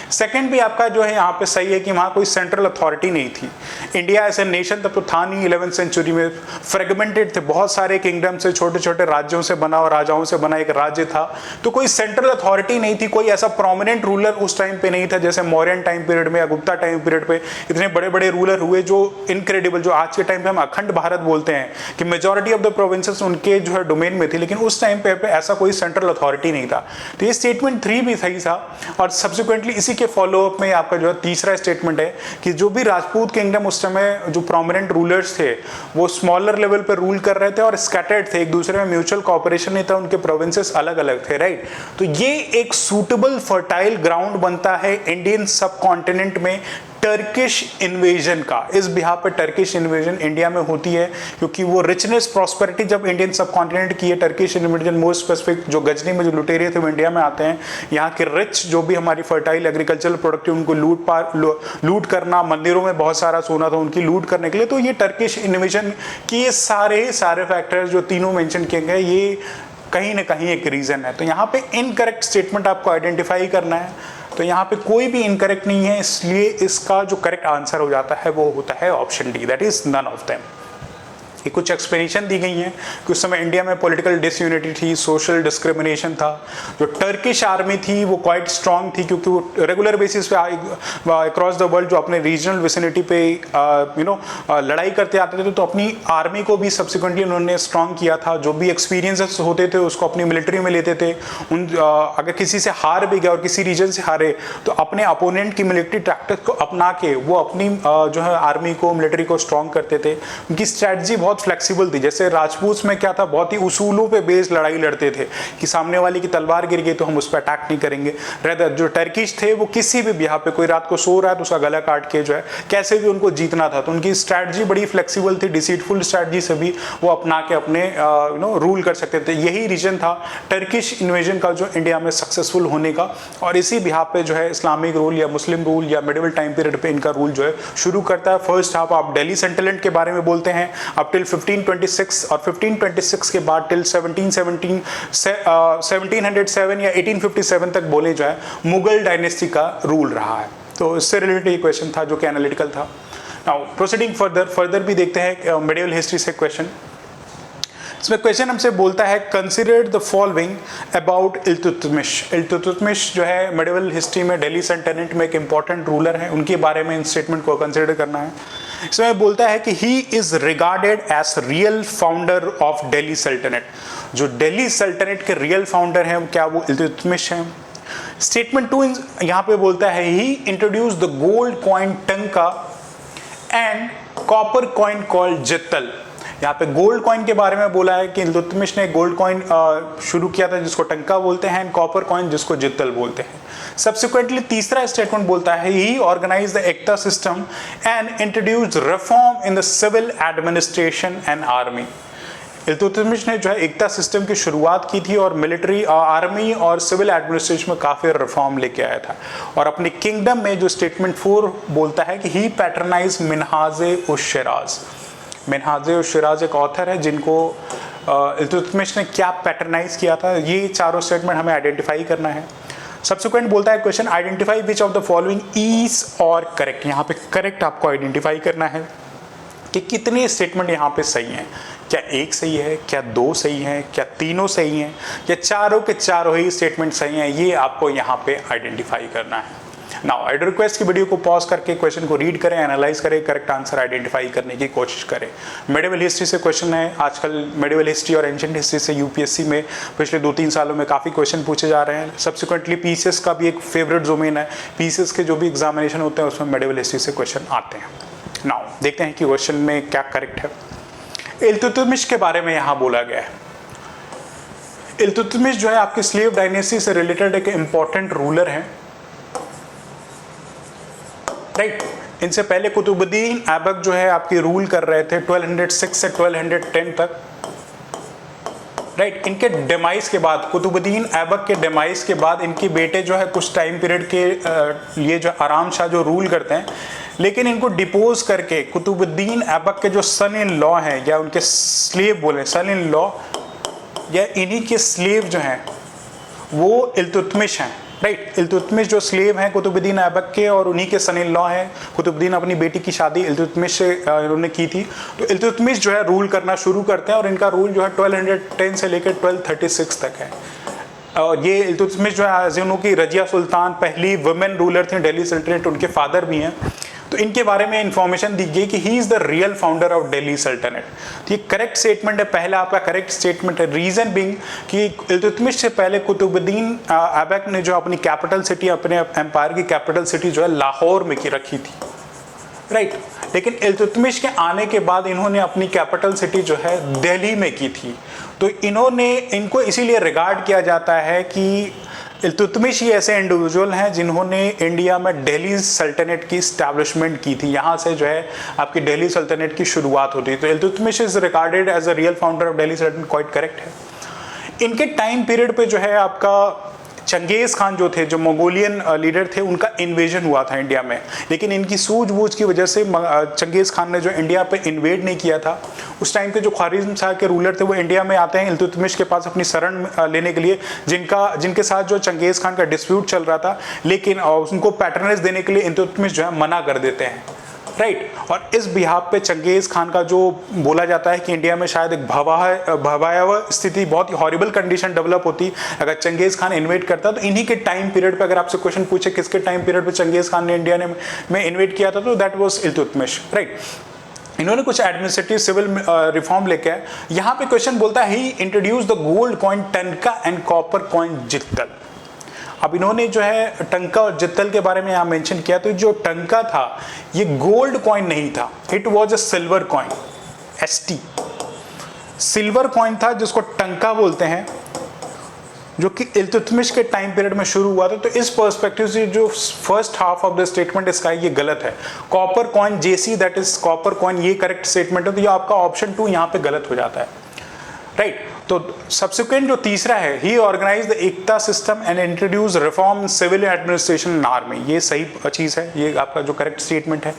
सेकंड भी आपका जो है यहाँ पे सही है कि वहाँ कोई सेंट्रल अथॉरिटी नहीं थी। इंडिया एज ए नेशन तब तो था नहीं, 11th सेंचुरी में फ्रेगमेंटेड थे, बहुत सारे किंगडम से, छोटे छोटे राज्यों से बना और राजाओं से बना एक राज्य था। तो कोई सेंट्रल अथॉरिटी नहीं थी, कोई ऐसा प्रोमिनेंट रूलर उस टाइम पे नहीं था जैसे मौर्यन टाइम पीरियड में या गुप्ता टाइम पीरियड पे इतने बड़े बड़े रूलर हुए जो इनक्रेडिबल, जो आज के टाइम पे हम अखंड भारत बोलते हैं कि मेजॉरिटी ऑफ द प्रोविंसेस उनके जो है डोमेन में थी, लेकिन उस टाइम पे ऐसा कोई सेंट्रल अथॉरिटी नहीं था। तो ये स्टेटमेंट 3 भी सही था। और सब्सिक्वेंटली इसी के फॉलोअप में आपका जो है तीसरा स्टेटमेंट है कि जो भी राजपूत किंगडम उस समय जो प्रोमिनेंट रूलर्स थे वो स्मॉलर लेवल पर रूल कर रहे थे और स्कैटर्ड थे, एक दूसरे में म्यूचुअल कोऑपरेशन नहीं था, उनके प्रोविंसेस अलग अलग थे, राइट। तो ये एक सूटेबल फर्टाइल ग्राउंड बनता है इंडियन सब कॉन्टिनेंट में टर्किश इन्वेजन का। इस बिहार पे टर्किश इन्वेजन इंडिया में होती है क्योंकि वो रिचनेस प्रॉस्पेरिटी जब इंडियन सब कॉन्टिनेंट की है, टर्किश इन्वेजन मोर स्पेसिफिक जो गजनी में जो लुटेरे थे वो इंडिया में आते हैं। यहाँ के रिच जो भी हमारी फर्टाइल एग्रीकल्चरल प्रोडक्ट उनको लूट करना, मंदिरों में बहुत सारा सोना था उनकी लूट करने के लिए। तो ये टर्किश इन्वेजन की ये सारे फैक्टर्स जो तीनों मेंशन किए गए ये कहीं ना कहीं एक रीजन है। तो यहाँ पे इनकरेक्ट स्टेटमेंट आपको आइडेंटिफाई करना है। तो यहाँ पे कोई भी इनकरेक्ट नहीं है, इसलिए इसका जो करेक्ट आंसर हो जाता है वो होता है option D, that is none of them. ये कुछ एक्सप्लेनेशन दी गई हैं कि उस समय इंडिया में पॉलिटिकल डिसयूनिटी थी, सोशल डिस्क्रिमिनेशन था। जो टर्किश आर्मी थी वो क्वाइट स्ट्रांग थी क्योंकि वो रेगुलर बेसिस पे अक्रॉस द वर्ल्ड जो अपने रीजनल विसिनिटी पे लड़ाई करते आते थे, तो अपनी आर्मी को भी सब्सिक्वेंटली उन्होंने स्ट्रांग किया था। जो भी एक्सपीरियंसेस होते थे उसको अपनी मिलिट्री में लेते थे। अगर किसी से हार भी गया और किसी रीजन से हारे तो अपने अपोनेंट की मिलिट्री टैक्टिक्स को अपना के वो अपनी जो है आर्मी को, मिलिट्री को स्ट्रांग करते थे। उनकी स्ट्रैटेजी बहुत फ्लेक्सिबल थी। जैसे राजपूत में क्या था, बहुत ही उसूलों पे बेस्ड लड़ाई लड़ते थे कि सामने वाले की तलवार गिर गई तो हम उस पर अटैक नहीं करेंगे। रेदर जो टर्किश थे वो किसी भी यहाँ पे कोई रात को सो रहा है तो उसका गला काट के जो है कैसे भी उनको जीतना था। तो उनकी स्ट्रैटेजी बड़ी फ्लेक्सिबल थी, डिसीटफुल स्ट्रैटेजी से भी वो अपना के अपने रूल कर सकते थे। यही रीजन था टर्किश इन्वेजन का जो इंडिया में सक्सेसफुल होने का। और इसी बिहार पे जो है इस्लामिक रूल या मुस्लिम रूल या मिडिवल टाइम पीरियड पे इनका रूल जो है शुरू करता है। फर्स्ट हाफ आप दिल्ली सेटलमेंट के बारे में बोलते हैं अप टिल 1526 और 1526 के बाद टिल 1707 या 1857 तक बोले जो है मुगल डायनेस्टी का रूल रहा है। तो इससे रिलेटेड क्वेश्चन था जो कि एनालिटिकल था। नाउ प्रोसीडिंग फर्दर भी देखते हैं मिडिवल हिस्ट्री से क्वेश्चन। इसमें क्वेश्चन हमसे बोलता है consider the following about Iltutmish. Iltutmish जो है मिडिवल हिस्ट्री में दिल्ली सल्तनत में एक इंपॉर्टेंट रूलर है, उनके बारे में इन स्टेटमेंट को कंसिडर करना है। इसमें बोलता है कि he is regarded as real founder of Delhi सल्तनत। जो दिल्ली सल्तनत के रियल फाउंडर हैं क्या वो इल्तुतमिश हैं। स्टेटमेंट 2 यहाँ पे बोलता है ही इंट्रोड्यूस द गोल्ड कॉइन टंका एंड कॉपर कॉइन कॉल्ड जित्तल। यहाँ पे गोल्ड कॉइन के बारे में बोला है कि इल्तुतमिश ने गोल्ड कॉइन शुरू किया था जिसको टंका बोलते हैं, कॉपर कॉइन जिसको जित्तल बोलते हैं। सब्सिक्वेंटली तीसरा स्टेटमेंट बोलता है he organise the iqta system and introduce reform in the civil administration and army. Iltutmish ने जो है एकता सिस्टम की शुरुआत की थी और मिलिट्री, आर्मी और सिविल एडमिनिस्ट्रेशन में काफ़ी रिफॉर्म लेके आया था। और अपने किंगडम में जो स्टेटमेंट 4 बोलता है कि ही पैटर्नाइज मिनहाजे उश शिराज। मिनहाजे उश शिराज एक ऑथर है जिनको इल्तुतमिश ने क्या पैटर्नाइज किया था। ये चारों स्टेटमेंट हमें आइडेंटिफाई करना है। सब्सिक्वेंट बोलता है question identify which of the following is और करेक्ट। यहाँ पे करेक्ट आपको आइडेंटिफाई करना है कि कितने स्टेटमेंट यहाँ पे सही हैं। क्या एक सही है, क्या 2 सही है, क्या तीनों सही हैं, या चारों के चारों ही स्टेटमेंट सही हैं, ये आपको यहाँ पे आइडेंटिफाई करना है। नाउ आई रिक्वेस्ट की वीडियो को पॉज करके क्वेश्चन को रीड करें, एनालाइज करें, करेक्ट आंसर आइडेंटिफाई करने की कोशिश करें। मिडिवल हिस्ट्री से क्वेश्चन है। आजकल मिडिवल हिस्ट्री और एंशिएंट हिस्ट्री से यूपीएससी में पिछले 2-3 सालों में काफ़ी क्वेश्चन पूछे जा रहे हैं। सब्सिक्वेंटली पीसीएस का भी एक फेवरेट डोमेन है। पीसीएस के जो भी एग्जामिनेशन होते हैं उसमें मिडिवल हिस्ट्री से क्वेश्चन आते हैं। नाउ देखते हैं कि क्वेश्चन में क्या करेक्ट है। इल्तुतमिश के बारे में यहाँ बोला गया है। इल्तुतमिश जो है आपकी स्लेव डायनेस्टी से रिलेटेड एक इंपॉर्टेंट रूलर है, राइट। इनसे पहले कुतुबुद्दीन ऐबक जो है आपकी रूल कर रहे थे 1206 से 1210 तक, राइट। इनके डिमाइस के बाद, कुतुबुद्दीन ऐबक के डिमाइस के बाद इनके बेटे जो है कुछ टाइम पीरियड के लिए जो आराम शाह जो रूल करते हैं, लेकिन इनको डिपोज करके कुतुबुद्दीन ऐबक के जो सन इन लॉ हैं या उनके स्लेव बोले, सन इन लॉ या इन्हीं के स्लेव जो हैं वो इल्तुतमिश हैं, राइट। इल्तुतमिश जो स्लेव हैं कुतुबुद्दीन ऐबक के और उन्हीं के सन इन लॉ हैं। कुतुबुद्दीन अपनी बेटी की शादी इल्तुतमिश से इन्होंने की थी, तो इल्तुतमिश जो है रूल करना शुरू करते हैं और इनका रूल जो है 1210 से लेकर 1236 तक है। और ये इल्तुतमिश जो है अज़ीनों की रजिया सुल्तान पहली वुमेन रूलर थी दिल्ली सल्तनत, उनके फादर भी हैं। तो इनके बारे में इंफॉर्मेशन दी गई कि he is the real founder of Delhi सल्तनत। तो ये करेक्ट स्टेटमेंट है, पहला आपका करेक्ट स्टेटमेंट है। रीज़न बिंग कि इल्तुतमिश से पहले कुतुबुद्दीन ऐबक ने जो अपनी कैपिटल सिटी, अपने एम्पायर की कैपिटल सिटी जो है लाहौर में की रखी थी, राइट। लेकिन इल्तुतमिश के आने के बाद इन्होंने अपनी कैपिटल सिटी जो है दिल्ली में की थी। तो इनको इसीलिए रिगार्ड किया जाता है कि इल्तुतमिश ही ऐसे इंडिविजुअल हैं जिन्होंने इंडिया में दिल्ली सल्तनत की इस्टेब्लिशमेंट की थी। यहाँ से जो है आपकी दिल्ली सल्तनत की शुरुआत होती है। तो Iltutmish is regarded as a real founder of Delhi सल्तनत, क्वाइट करेक्ट है। इनके टाइम पीरियड पे जो है आपका चंगेज़ खान जो थे, जो मंगोलियन लीडर थे, उनका इन्वेजन हुआ था इंडिया में, लेकिन इनकी सूझबूझ की वजह से चंगेज़ खान ने जो इंडिया पे इन्वेड नहीं किया था। उस टाइम पे जो ख्वारिज़्म शाह के रूलर थे वो इंडिया में आते हैं इल्तुतमिश के पास अपनी शरण लेने के लिए, जिनके साथ जो चंगेज़ खान का डिस्प्यूट चल रहा था, लेकिन उनको पैटर्नेज देने के लिए इल्तुतमिश जो है मना कर देते हैं, राइट। और इस बिहाफ पे चंगेज़ खान का जो बोला जाता है कि इंडिया में शायद एक भयावह स्थिति, बहुत ही हॉरिबल कंडीशन डेवलप होती अगर चंगेज़ खान इन्वेड करता। तो इन्हीं के टाइम पीरियड पे अगर आपसे क्वेश्चन पूछे किसके टाइम पीरियड पे चंगेज़ खान ने इंडिया में इन्वेड किया था, तो दैट वाज इल्तुतमिश, राइट। इन्होंने कुछ एडमिनिस्ट्रेटिव सिविल रिफॉर्म लेके आए। यहाँ पे क्वेश्चन बोलता है ही इंट्रोड्यूस द गोल्ड कॉइन टंका एंड कॉपर कॉइन जित्तल। अब इन्होंने जो है टंका और जित्तल के बारे में यहाँ मेंशन किया। तो जो टंका था ये गोल्ड कॉइन नहीं था, it was a silver coin, ST silver coin था जिसको टंका बोलते हैं, जो कि इल्तुतमिश के टाइम पीरियड में शुरू हुआ था। तो इस पर्सपेक्टिव से जो first half of the statement इसका ये गलत है। Copper coin JC that is copper coin, ये करेक्ट स्टेटमेंट है। तो ये आपका ऑप्शन 2 यहाँ पे गलत हो जाता है, राइट। तो सब्सिक्वेंट जो तीसरा है, he organise the iqta system and introduce reform in civil administration and army. ये सही चीज़ है, ये आपका जो करेक्ट स्टेटमेंट है।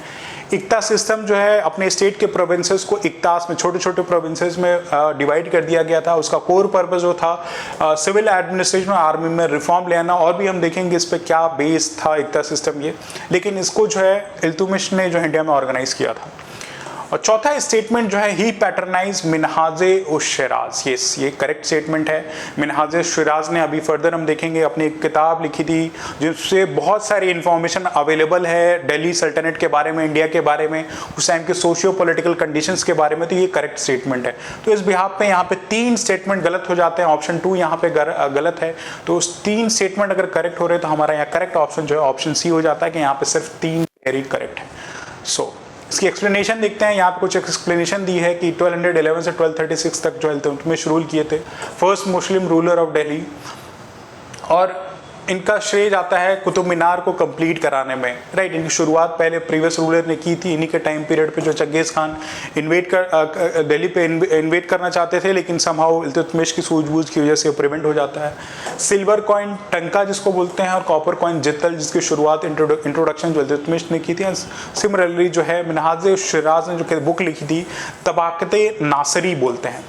एकता सिस्टम जो है अपने स्टेट के प्रोविंसेस को इकतास में, छोटे छोटे प्रोविंसेस में डिवाइड कर दिया गया था। उसका कोर पर्पस जो था सिविल एडमिनिस्ट्रेशन और आर्मी में रिफॉर्म ले आना। और भी हम देखेंगे इस पर क्या बेस था एकता सिस्टम ये, लेकिन इसको जो है इल्तुतमिश ने जो इंडिया में ऑर्गेनाइज किया था। और चौथा स्टेटमेंट जो है, ही पैटर्नाइज मिनहाज-ए-शिराज, ये करेक्ट स्टेटमेंट है। मिनहाज-ए-शिराज ने अभी फर्दर हम देखेंगे अपनी एक किताब लिखी थी जिससे बहुत सारी इंफॉर्मेशन अवेलेबल है दिल्ली सल्तनत के बारे में, इंडिया के बारे में, उस टाइम के सोशियो पॉलिटिकल कंडीशंस के बारे में। तो ये करेक्ट स्टेटमेंट है। तो इस बिहाफ पे यहाँ पे 3 स्टेटमेंट गलत हो जाते हैं, ऑप्शन 2 यहाँ पे गलत है। तो उस 3 स्टेटमेंट अगर करेक्ट हो रहे तो हमारा यहाँ करेक्ट ऑप्शन जो है ऑप्शन C हो जाता है कि यहाँ पे सिर्फ 3 करेक्ट है। सो इसकी एक्सप्लेनेशन देखते हैं। यहाँ पे कुछ एक्सप्लेनेशन दी है कि 1211 से 1236 तक जो इल्तुतमिश रूल किए थे, first Muslim ruler of Delhi, और इनका श्रेय जाता है कुतुब मीनार को कंप्लीट कराने में, राइट। इनकी शुरुआत पहले प्रीवियस रूलर ने की थी। इन्हीं के टाइम पीरियड पे जो चंगेज़ खान दिल्ली पे इन्वेड करना चाहते थे, लेकिन समहाउ इल्तुतमिश की सूझबूझ की वजह से प्रिवेंट हो जाता है। सिल्वर कॉइन टंका जिसको बोलते हैं, और कॉपर कॉइन जित्तल जिसकी शुरुआत इंट्रोडक्शन जो इल्तुतमिश ने की थी। सिमिलरली जो है मिनहाज-ए-शिराज ने जो बुक लिखी थी तबाक़त-ए-नासरी बोलते हैं।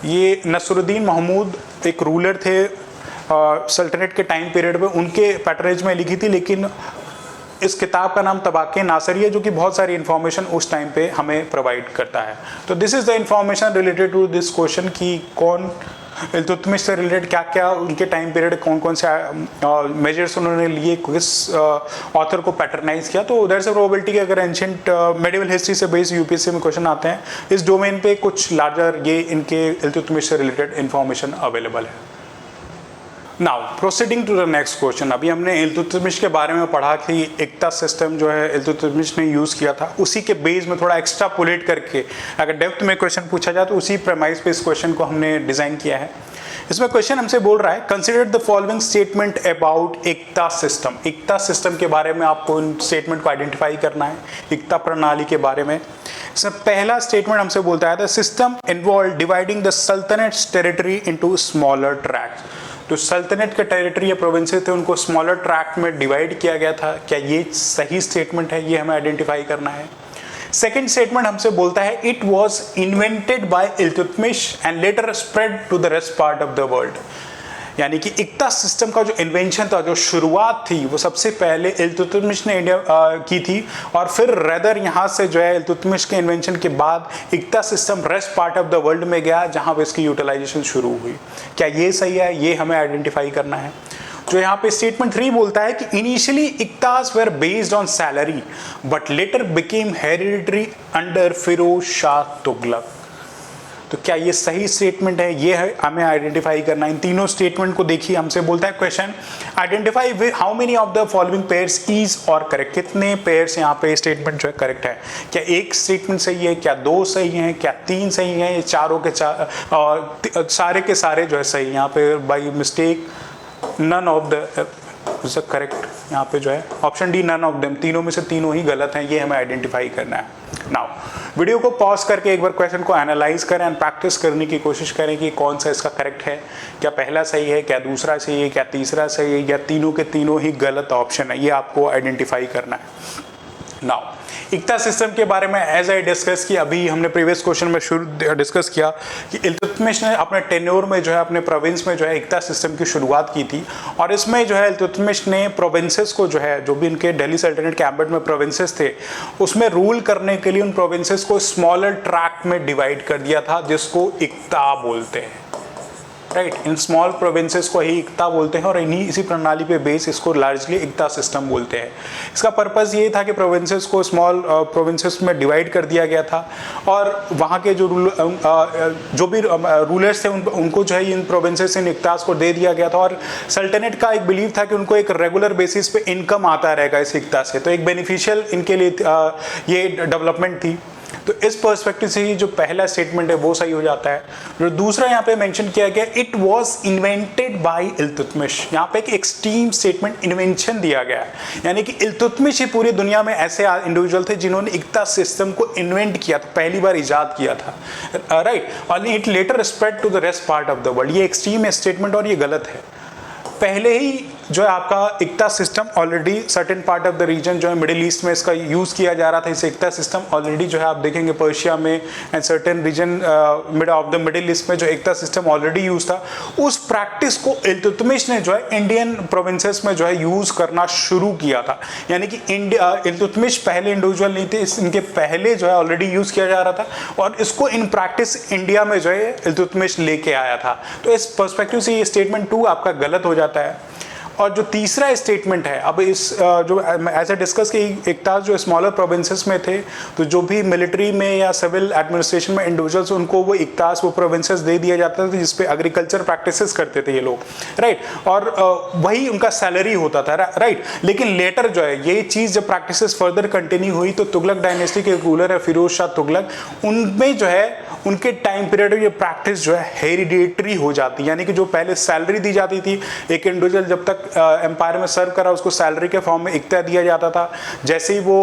ये नसरुद्दीन महमूद एक रूलर थे सल्तनत के टाइम पीरियड में, उनके पैटर्नेज में लिखी थी, लेकिन इस किताब का नाम तबाक़त-ए-नासरी है, जो कि बहुत सारी इन्फॉर्मेशन उस टाइम पे हमें प्रोवाइड करता है। तो this is the information related to this question कि कौन इल्तुतमिश से रिलेटेड क्या क्या उनके टाइम पीरियड कौन कौन से मेजर्स उन्होंने लिए, किस ऑथर को पैटर्नाइज किया। तो दैट्स अ प्रोबेबिलिटी कि अगर एंशिएंट मेडिवल हिस्ट्री से बेस्ड यूपीएससी में क्वेश्चन आते हैं इस डोमेन पे, कुछ लार्जर ये इनके इल्तुतमिश से रिलेटेड इन्फॉर्मेशन अवेलेबल है। Now proceeding to the next question, अभी हमने इल्तुतमिश के बारे में पढ़ा कि इक्ता सिस्टम जो है इल्तुतमिश ने यूज़ किया था, उसी के बेस में थोड़ा एक्स्ट्रापोलेट करके अगर डेप्थ में क्वेश्चन पूछा जाए तो उसी प्रेमाइस पे इस क्वेश्चन को हमने डिज़ाइन किया है। इसमें क्वेश्चन हमसे बोल रहा है consider the following statement about iqta system. Iqta system के बारे में आपको इन स्टेटमेंट को आइडेंटिफाई करना है, इक्ता प्रणाली के बारे में। इसमें पहला स्टेटमेंट हमसे बोलता है the system involve dividing the sultanate's territory into smaller tracts. तो सल्तनत के टेरिटरी या प्रोविंसेस थे उनको स्मॉलर ट्रैक्ट में डिवाइड किया गया था। क्या ये सही स्टेटमेंट है? ये हमें आइडेंटिफाई करना है। सेकेंड स्टेटमेंट हमसे बोलता है it was invented by Iltutmish and later spread to the rest part of the world. यानी कि इक्ता सिस्टम का जो इन्वेंशन था, जो शुरुआत थी, वो सबसे पहले इल्तुतमिश ने की थी और फिर रेदर यहाँ से जो है इल्तुतमिश के इन्वेंशन के बाद iqta system rest part of the world में गया जहाँ पे इसकी यूटिलाइजेशन शुरू हुई। क्या ये सही है? ये हमें आइडेंटिफाई करना है। जो यहाँ पे स्टेटमेंट 3 बोलता है कि initially iqtas were based on salary but later became hereditary under Firoz Shah Tughlaq. तो क्या ये सही स्टेटमेंट है? ये है हमें आइडेंटिफाई करना है। इन तीनों स्टेटमेंट को देखिए, हमसे बोलता है question identify how many of the following pairs is और करेक्ट। कितने पेयर्स यहाँ पे स्टेटमेंट जो है करेक्ट है? क्या एक स्टेटमेंट सही है? क्या दो सही है? क्या तीन सही है? ये चारों के सारे के सारे जो है सही। यहाँ पे by mistake none of the correct, यहाँ पे जो है option D none of them, तीनों में से तीनों ही गलत हैं। ये हमें आइडेंटिफाई करना है। नाउ वीडियो को पॉज करके एक बार क्वेश्चन को एनालाइज करें एंड प्रैक्टिस करने की कोशिश करें कि कौन सा इसका करेक्ट है। क्या पहला सही है? क्या दूसरा सही है? क्या तीसरा सही है? या तीनों के तीनों ही गलत ऑप्शन है? ये आपको आइडेंटिफाई करना है। नाउ इक्ता सिस्टम के बारे में एज आई डिस्कस किया, अभी हमने प्रीवियस क्वेश्चन में शुरू डिस्कस किया कि इल्तुतमिश ने अपने टेन्योर में जो है अपने प्रोविंस में जो है इक्ता सिस्टम की शुरुआत की थी। और इसमें जो है इल्तुतमिश ने प्रोविंसेस को जो है, जो भी इनके दिल्ली सल्तनत के एम्बेट में प्रोविंसेस थे, उसमें रूल करने के लिए उन प्रोविंसेस को स्मॉलर ट्रैक्ट में डिवाइड कर दिया था, जिसको इक्ता बोलते हैं। राइट, इन स्मॉल प्रोविंसेस को ही इक्ता बोलते हैं और इन्हीं इसी प्रणाली पे बेस इसको लार्जली इक्ता सिस्टम बोलते हैं। इसका पर्पस ये था कि प्रोविंसेस को स्मॉल प्रोविंसेस में डिवाइड कर दिया गया था और वहाँ के जो भी रूलर्स थे उनको जो है इन प्रोविंसेस इन इक्तास को दे दिया गया था। और सल्तनत का एक बिलीव था कि उनको एक रेगुलर बेसिस पे इनकम आता रहेगा इस इक्ता से, तो एक बेनिफिशियल इनके लिए ये डेवलपमेंट थी। तो इस पर्सपेक्टिव से ही जो पहला स्टेटमेंट है वो सही हो जाता है। जो दूसरा यहाँ पे मेंशन किया गया it was invented by Iltutmish, यहाँ पे एक एक्सट्रीम स्टेटमेंट इन्वेंशन दिया गया है, यानी कि इल्तुतमिश ही पूरी दुनिया में ऐसे इंडिविजुअल थे जिन्होंने इक्ता सिस्टम को इन्वेंट किया था, पहली बार इजाद किया था। राइट, और it later spread to the rest part of the world. ये एक्सट्रीम स्टेटमेंट और ये गलत है। पहले ही जो है आपका iqta system already certain part of the region जो है मिडिल ईस्ट में इसका यूज़ किया जा रहा था। इस इक्ता सिस्टम ऑलरेडी जो है आप देखेंगे पर्शिया में and certain region mid of the middle east में जो इक्ता सिस्टम ऑलरेडी यूज़ था, उस प्रैक्टिस को इल्तुतमिश ने जो है इंडियन प्रोविंसेस में जो है यूज़ करना शुरू किया था। यानी कि इल्तुतमिश पहले इंडिविजुअल नहीं थे, इनके पहले जो है ऑलरेडी यूज़ किया जा रहा था और इसको इन प्रैक्टिस इंडिया में जो है इल्तुतमिश लेके आया था। तो इस पर्सपेक्टिव से ये स्टेटमेंट 2 आपका गलत हो जाता है। और जो तीसरा स्टेटमेंट है, अब इस जो ऐसे डिस्कस की इक्तास जो स्मॉलर प्रोविंसेस में थे, तो जो भी मिलिट्री में या सिविल एडमिनिस्ट्रेशन में इंडिविजुअल्स उनको वो इक्तास वो प्रोविंसेस दे दिया जाता था जिसपे एग्रीकल्चर प्रैक्टिसेस करते थे ये लोग। राइट, और वही उनका सैलरी होता था। राइट, लेकिन लेटर जो है ये चीज़ जब प्रैक्टिसेस फर्दर कंटिन्यू हुई तो तुगलक डायनेस्टी के रूलर है फिरोज शाह तुगलक, उनमें जो है उनके टाइम पीरियड में ये प्रैक्टिस जो है हेरिडेटरी हो जाती है। यानी कि जो पहले सैलरी दी जाती थी, एक इंडिविजुअल जब तक एम्पायर में सर्व करा उसको सैलरी के फॉर्म में इक्ता दिया जाता था, जैसे ही वो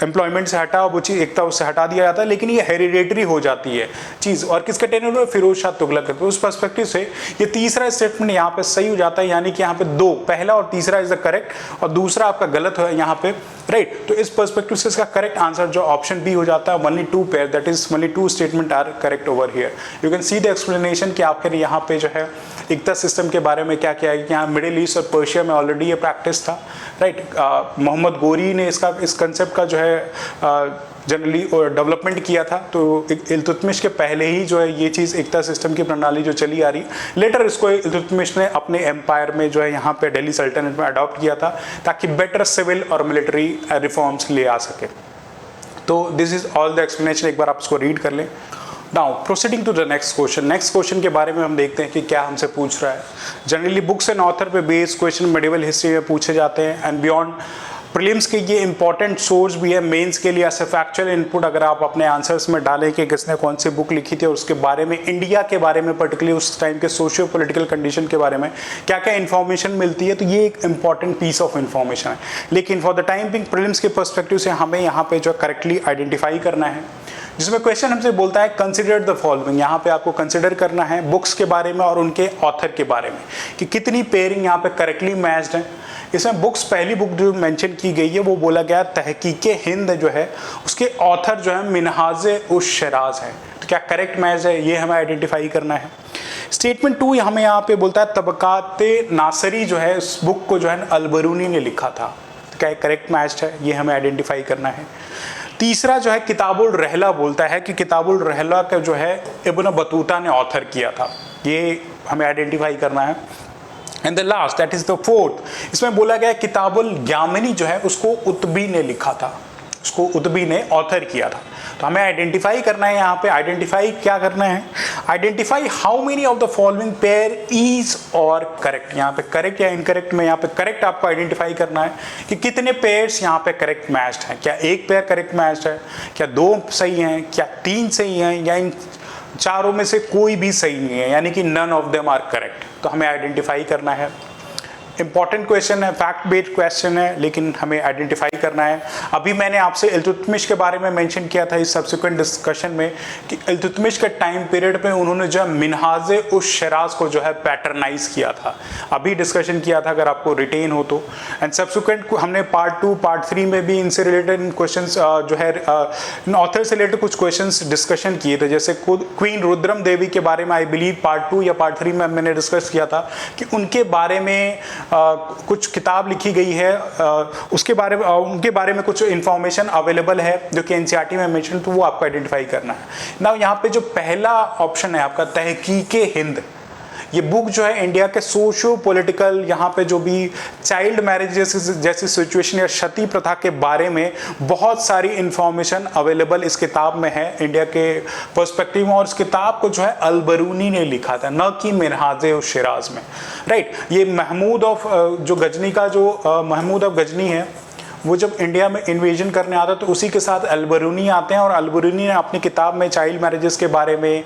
एम्प्लॉयमेंट से हटा वो चीज़ इक्ता उससे हटा दिया जाता है, लेकिन ये हेरिडेटरी हो जाती है चीज़। और किसके टेन्योर में? फिरोज शाह तुगलक के। तो उस पर्सपेक्टिव से ये तीसरा स्टेटमेंट यहाँ पे सही हो जाता है, यानी कि यहाँ पे 2, पहला और तीसरा इज द करेक्ट और दूसरा आपका गलत है यहाँ पे। राइट, तो इस पर्सपेक्टिव से इसका करेक्ट आंसर जो ऑप्शन बी हो जाता है, only 2 pair, that is only 2 statement are correct over here. You can see the explanation कि आपके यहाँ पे जो है इक्ता सिस्टम के बारे में क्या किया है कि यहाँ मिडिल ईस्ट और पर्शिया में ऑलरेडी ये प्रैक्टिस था। राइट, मोहम्मद गोरी ने इस कंसेप्ट का जो है जनरली डेवलपमेंट किया था। तो इल्तुतमिश के पहले ही जो है ये चीज़ इक्ता सिस्टम की प्रणाली जो चली आ रही, लेटर इसको इल्तुतमिश ने अपने एम्पायर में जो है यहाँ पे दिल्ली सल्तनत में अडॉप्ट किया था ताकि बेटर सिविल और मिलिट्री रिफॉर्म्स ले आ सके। तो this is all the explanation, एक बार आप इसको रीड कर लें। Now proceeding to the next question. Next question के बारे में हम देखते हैं कि क्या हमसे पूछ रहा है। जनरली बुक्स एंड ऑथर पे बेस्ड क्वेश्चन मेडिवल हिस्ट्री में पूछे जाते हैं एंड बियॉन्ड प्रीलिम्स के ये इंपॉर्टेंट सोर्स भी है मेंस के लिए ऐसे फैक्चुअल इनपुट अगर आप अपने आंसर्स में डालें कि किसने कौन सी बुक लिखी थी और उसके बारे में, इंडिया के बारे में पर्टिकुलरली उस टाइम के सोशियो पॉलिटिकल कंडीशन के बारे में क्या क्या इन्फॉर्मेशन मिलती है, तो ये एक इंपॉर्टेंट पीस ऑफ इन्फॉर्मेशन है। लेकिन for the time being prelims के पर्सपेक्टिव से हमें यहाँ पे जो करेक्टली आइडेंटिफाई करना है, जिसमें क्वेश्चन हमसे बोलता है कंसिडर द फॉलोइंग। यहाँ पे आपको कंसिडर करना है बुक्स के बारे में और उनके ऑथर के बारे में कि कितनी पेयरिंग यहाँ पे करेक्टली मैच्ड है। इसमें बुक्स, पहली बुक जो मेंशन की गई है वो बोला गया तहकीके हिंद जो है उसके ऑथर जो है मिनहाजे उस शराज है। तो क्या करेक्ट मैच है ये हमें आइडेंटिफाई करना है। स्टेटमेंट 2 हमें यहाँ पे बोलता है तबकाते नासरी जो है उस बुक को जो है अलबरूनी ने लिखा था। तो क्या करेक्ट मैच है ये हमें आइडेंटिफाई करना है। तीसरा जो है किताबुल रहला बोलता है कि किताबुल रहला का जो है इब्न बतूता ने ऑथर किया था, ये हमें आइडेंटिफाई करना है। And the last that is the fourth, इसमें बोला गया किताबुल यामनी जो है उसको उतबी ने लिखा था, उसको उतबी ने ऑथर किया था। तो हमें आइडेंटिफाई करना है, यहाँ पे आइडेंटिफाई क्या करना है, identify how many of the following pair is और करेक्ट। यहाँ पे करेक्ट या इनकरेक्ट में यहाँ पे करेक्ट आपको आइडेंटिफाई करना है कि कितने पेयर्स यहाँ पे करेक्ट मैच्ड हैं। क्या एक पेयर करेक्ट मैच्ड है, क्या 2 सही हैं, क्या 3 सही हैं, या इन चारों में से कोई भी सही नहीं है, यानी कि none of them are correct. तो हमें आइडेंटिफाई करना है। इंपॉर्टेंट क्वेश्चन है, फैक्ट बेस्ड क्वेश्चन है, लेकिन हमें आइडेंटिफाई करना है। अभी मैंने आपसे इल्तुतमिश के बारे में मेंशन किया था इस सब्सिक्वेंट डिस्कशन में कि इल्तुतमिश के टाइम पीरियड पे उन्होंने जो है मिनहाजे उस शराज को जो है पैटर्नाइज किया था, अभी डिस्कशन किया था अगर आपको रिटेन हो तो। एंड सब्सिक्वेंट हमने पार्ट 2 पार्ट 3 में भी इनसे रिलेटेड क्वेश्चन जो है ऑथर से रिलेटेड कुछ क्वेश्चन डिस्कशन किए थे, जैसे क्वीन रुद्रम देवी के बारे में आई बिलीव पार्ट 2 या पार्ट 3 में मैंने डिस्कस किया था कि उनके बारे में कुछ किताब लिखी गई है, उसके बारे में उनके बारे में कुछ इंफॉर्मेशन अवेलेबल है जो कि एनसीईआरटी में मेंशन, तो वो आपको आइडेंटिफाई करना है ना। यहाँ पे जो पहला ऑप्शन है आपका तहकीके हिंद, ये बुक जो है इंडिया के सोशियो पॉलिटिकल, यहाँ पे जो भी चाइल्ड मैरिज जैसी सिचुएशन या सती प्रथा के बारे में बहुत सारी इंफॉर्मेशन अवेलेबल इस किताब में है इंडिया के पर्सपेक्टिव में। और इस किताब को जो है अलबरूनी ने लिखा था, न कि मिनहाजे उस शिराज में, राइट। ये महमूद ऑफ जो गजनी का जो महमूद ऑफ गजनी है वो जब इंडिया में इन्वेजन करने आता तो उसी के साथ अलबरूनी आते हैं और अलबरूनी ने अपनी किताब में चाइल्ड मैरिजेस के बारे में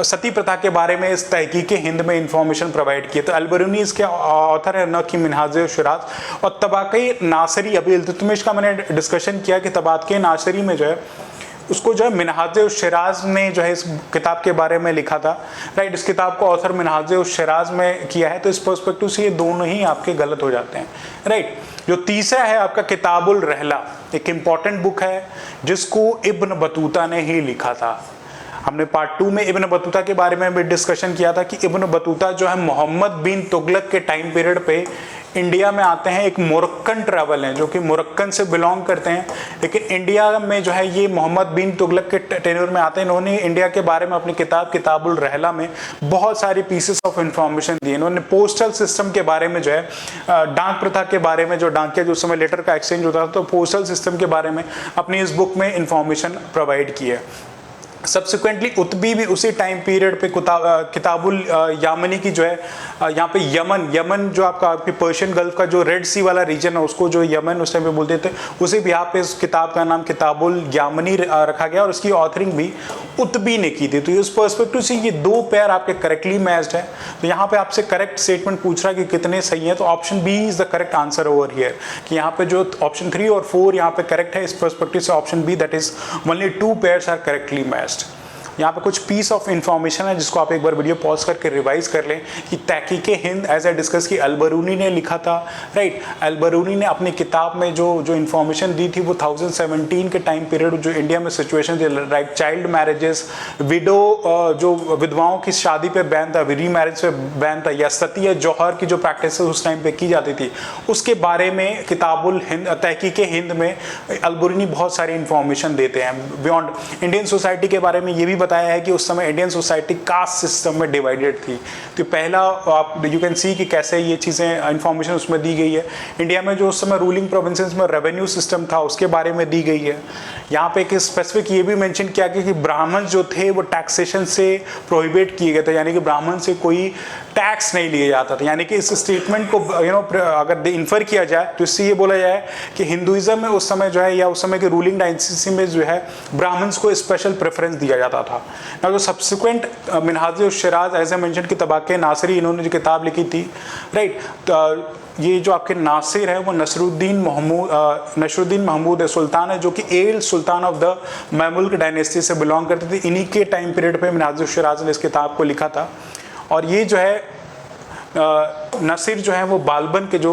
सती प्रथा के बारे में इस तहकीक हिंद में इंफॉर्मेशन प्रोवाइड की। तो अलबरूनी इसके ऑथर है, न कि मिनहाजे शिराज। और तबाक़े नासरी, अभी इल्तुतमिश का मैंने डिस्कशन किया कि तबाक़े नासरी में जो है उसको जो है मिनहाजे उस शिराज ने जो है इस किताब के बारे में लिखा था, राइट। इस किताब को ऑथर मिनहाजे उस शिराज में किया है, तो इस पर्सपेक्टिव से ये दोनों ही आपके गलत हो जाते हैं, राइट। जो तीसरा है आपका किताबुल रहला, एक इम्पॉर्टेंट बुक है जिसको इब्न बतूता ने ही लिखा था। हमने पार्ट 2 में इब्न बतूता के बारे में भी डिस्कशन किया था कि इब्न बतूता जो है मोहम्मद बिन तुगलक के टाइम पीरियड पे इंडिया में आते हैं, एक मोरक्कन ट्रैवल हैं जो कि मोरक्कन से बिलोंग करते हैं, लेकिन इंडिया में जो है ये मोहम्मद बिन तुगलक के टेन्योर में आते हैं। इन्होंने इंडिया के बारे में अपनी किताब किताबुल रहला में बहुत सारी पीसेस ऑफ इंफॉर्मेशन दी। इन्होंने पोस्टल सिस्टम के बारे में जो है डाक प्रथा के बारे में, जो डाकिया जो समय लेटर का एक्सचेंज होता था, तो पोस्टल सिस्टम के बारे में अपनी इस बुक में इंफॉर्मेशन प्रोवाइड की है। सब्सिक्वेंटली उतबी भी उसी टाइम पीरियड पे किताबुल यामनी की जो है यहाँ पे यमन जो आपकी पर्शियन गल्फ का जो रेड सी वाला रीजन है उसको जो यमन उस टाइम पे बोलते थे, उसी भी यहाँ पे इस किताब का नाम किताबुल यामनी रखा गया और उसकी ऑथरिंग भी उतबी ने की थी। तो इस पर्सपेक्टिव से ये 2 पेयर आपके करेक्टली मैच्ड है। तो यहाँ पे आपसे करेक्ट स्टेटमेंट पूछ रहा है कि कितने सही है, तो option B is the correct answer over here, कि यहाँ पे जो ऑप्शन 3 और 4 यहाँ पे करेक्ट है। इस पर्सपेक्टिव से option B that is only 2 pairs are correctly matched. यहाँ पे कुछ पीस ऑफ इंफॉर्मेशन है जिसको आप एक बार वीडियो पॉज करके रिवाइज कर लें कि तहकीके हिंद एज ए डिस्कस की अलबरूनी ने लिखा था, राइट। अलबरूनी ने अपनी किताब में जो इंफॉर्मेशन दी थी वो 2017 के टाइम पीरियड जो इंडिया में सिचुएशन थी, राइट, चाइल्ड मैरिजेस, विडो जो विधवाओं की शादी पे बैन था, री मैरिज पे बैन था, या सती या जौहर की जो प्रैक्टिस उस टाइम पे की जाती थी, उसके बारे में किताबुल हिंद तहकीके हिंद में अलबरूनी बहुत सारी इंफॉर्मेशन देते हैं। बियॉन्ड इंडियन सोसाइटी के बारे में ये भी बताया है कि उस समय इंडियन सोसाइटी कास्ट सिस्टम में डिवाइडेड थी। तो पहला आप यू कैन सी कि कैसे ये चीज़ें इंफॉर्मेशन उसमें दी गई है। इंडिया में जो उस समय रूलिंग प्रोविंसेस में रेवेन्यू सिस्टम था उसके बारे में दी गई है। यहाँ पे एक स्पेसिफिक ये भी मेंशन किया गया कि ब्राह्मण जो थे वो टैक्सेशन से प्रोहिबिट किए गए थे, यानी कि ब्राह्मण से कोई टैक्स नहीं लिया जाता था। यानी कि इस स्टेटमेंट को अगर इन्फर किया जाए तो इससे ये बोला जाए कि हिंदुइज्म में उस समय जो है या उस समय के रूलिंग डायनेस्टी में जो है ब्राह्मण्स को स्पेशल प्रेफरेंस दिया जाता था। ना जो सब्सिक्वेंट मिनहाज-उश-शिराज एज ए मेंशन की तबाके नासिरी इन्होंने जो किताब लिखी थी, राइट, तो ये जो आपके नासिर है वो नसरुद्दीन महमूद है, सुल्तान है, जो कि एल sultan of the Mamluk dynasty से बिलोंग करते थे। इन्हीं के टाइम पीरियड पे मिनहाज-उश-शिराज ने इस किताब को लिखा था। और ये जो है नसीर जो है वो बालबन के जो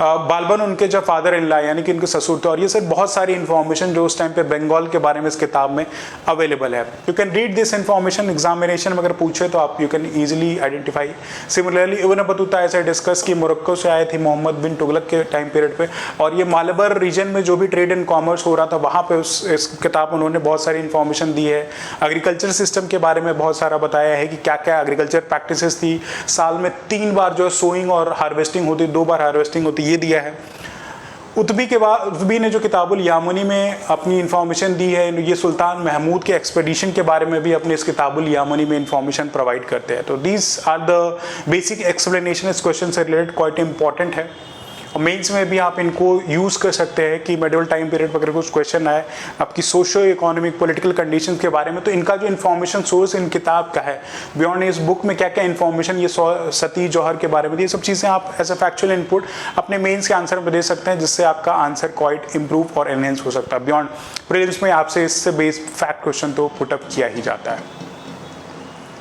बालबन उनके जो फादर इन लॉ यानी कि उनके ससुर थे। और ये सर बहुत सारी इन्फॉर्मेशन जो उस टाइम पे बंगाल के बारे में इस किताब में अवेलेबल है। You can read this information, examination में अगर पूछे तो आप you can easily identify. Similarly Ibn Battuta ऐसे डिस्कस की मोरक्को से आए थे मोहम्मद बिन तुगलक के टाइम पीरियड पे, और ये मालबर रीजन में जो भी ट्रेड एंड कॉमर्स हो रहा था वहाँ पे इस किताब में उन्होंने बहुत सारी इन्फॉर्मेशन दी है। एग्रीकल्चर सिस्टम के बारे में बहुत सारा बताया है कि क्या क्या एग्रीकल्चर प्रैक्टिसेस थी। साल में 3 बार जो सोइंग और हार्वेस्टिंग होती, 2 बार हार्वेस्टिंग होती, ये दिया है। उतबी ने जो किताबुल यामुनी में अपनी इन्फॉर्मेशन दी है, ये सुल्तान महमूद के एक्सपेडिशन के बारे में भी अपने इस किताबुल यामुनी में इन्फॉर्मेशन प्रोवाइड करते हैं। तो these are the basic explanation इस क्वेश्चन से रिलेटेड, क्वाइट इंपॉर्टेंट है। और मेंस में भी आप इनको यूज़ कर सकते हैं कि मेडिवल टाइम पीरियड पर अगर कुछ क्वेश्चन आए आपकी सोशो इकोनॉमिक पॉलिटिकल कंडीशंस के बारे में, तो इनका जो इन्फॉर्मेशन सोर्स इन किताब का है, बियॉन्ड इस बुक में क्या क्या इन्फॉर्मेशन ये सती जौहर के बारे में, ये सब चीज़ें आप एज अ फैक्चुअल इनपुट अपने मेंस के आंसर में दे सकते हैं, जिससे आपका आंसर क्वाइट इंप्रूव और एनहेंस हो सकता है। बियॉन्ड प्रीलिम्स में आपसे इससे बेस्ड फैक्ट क्वेश्चन तो पुटअप किया ही जाता है।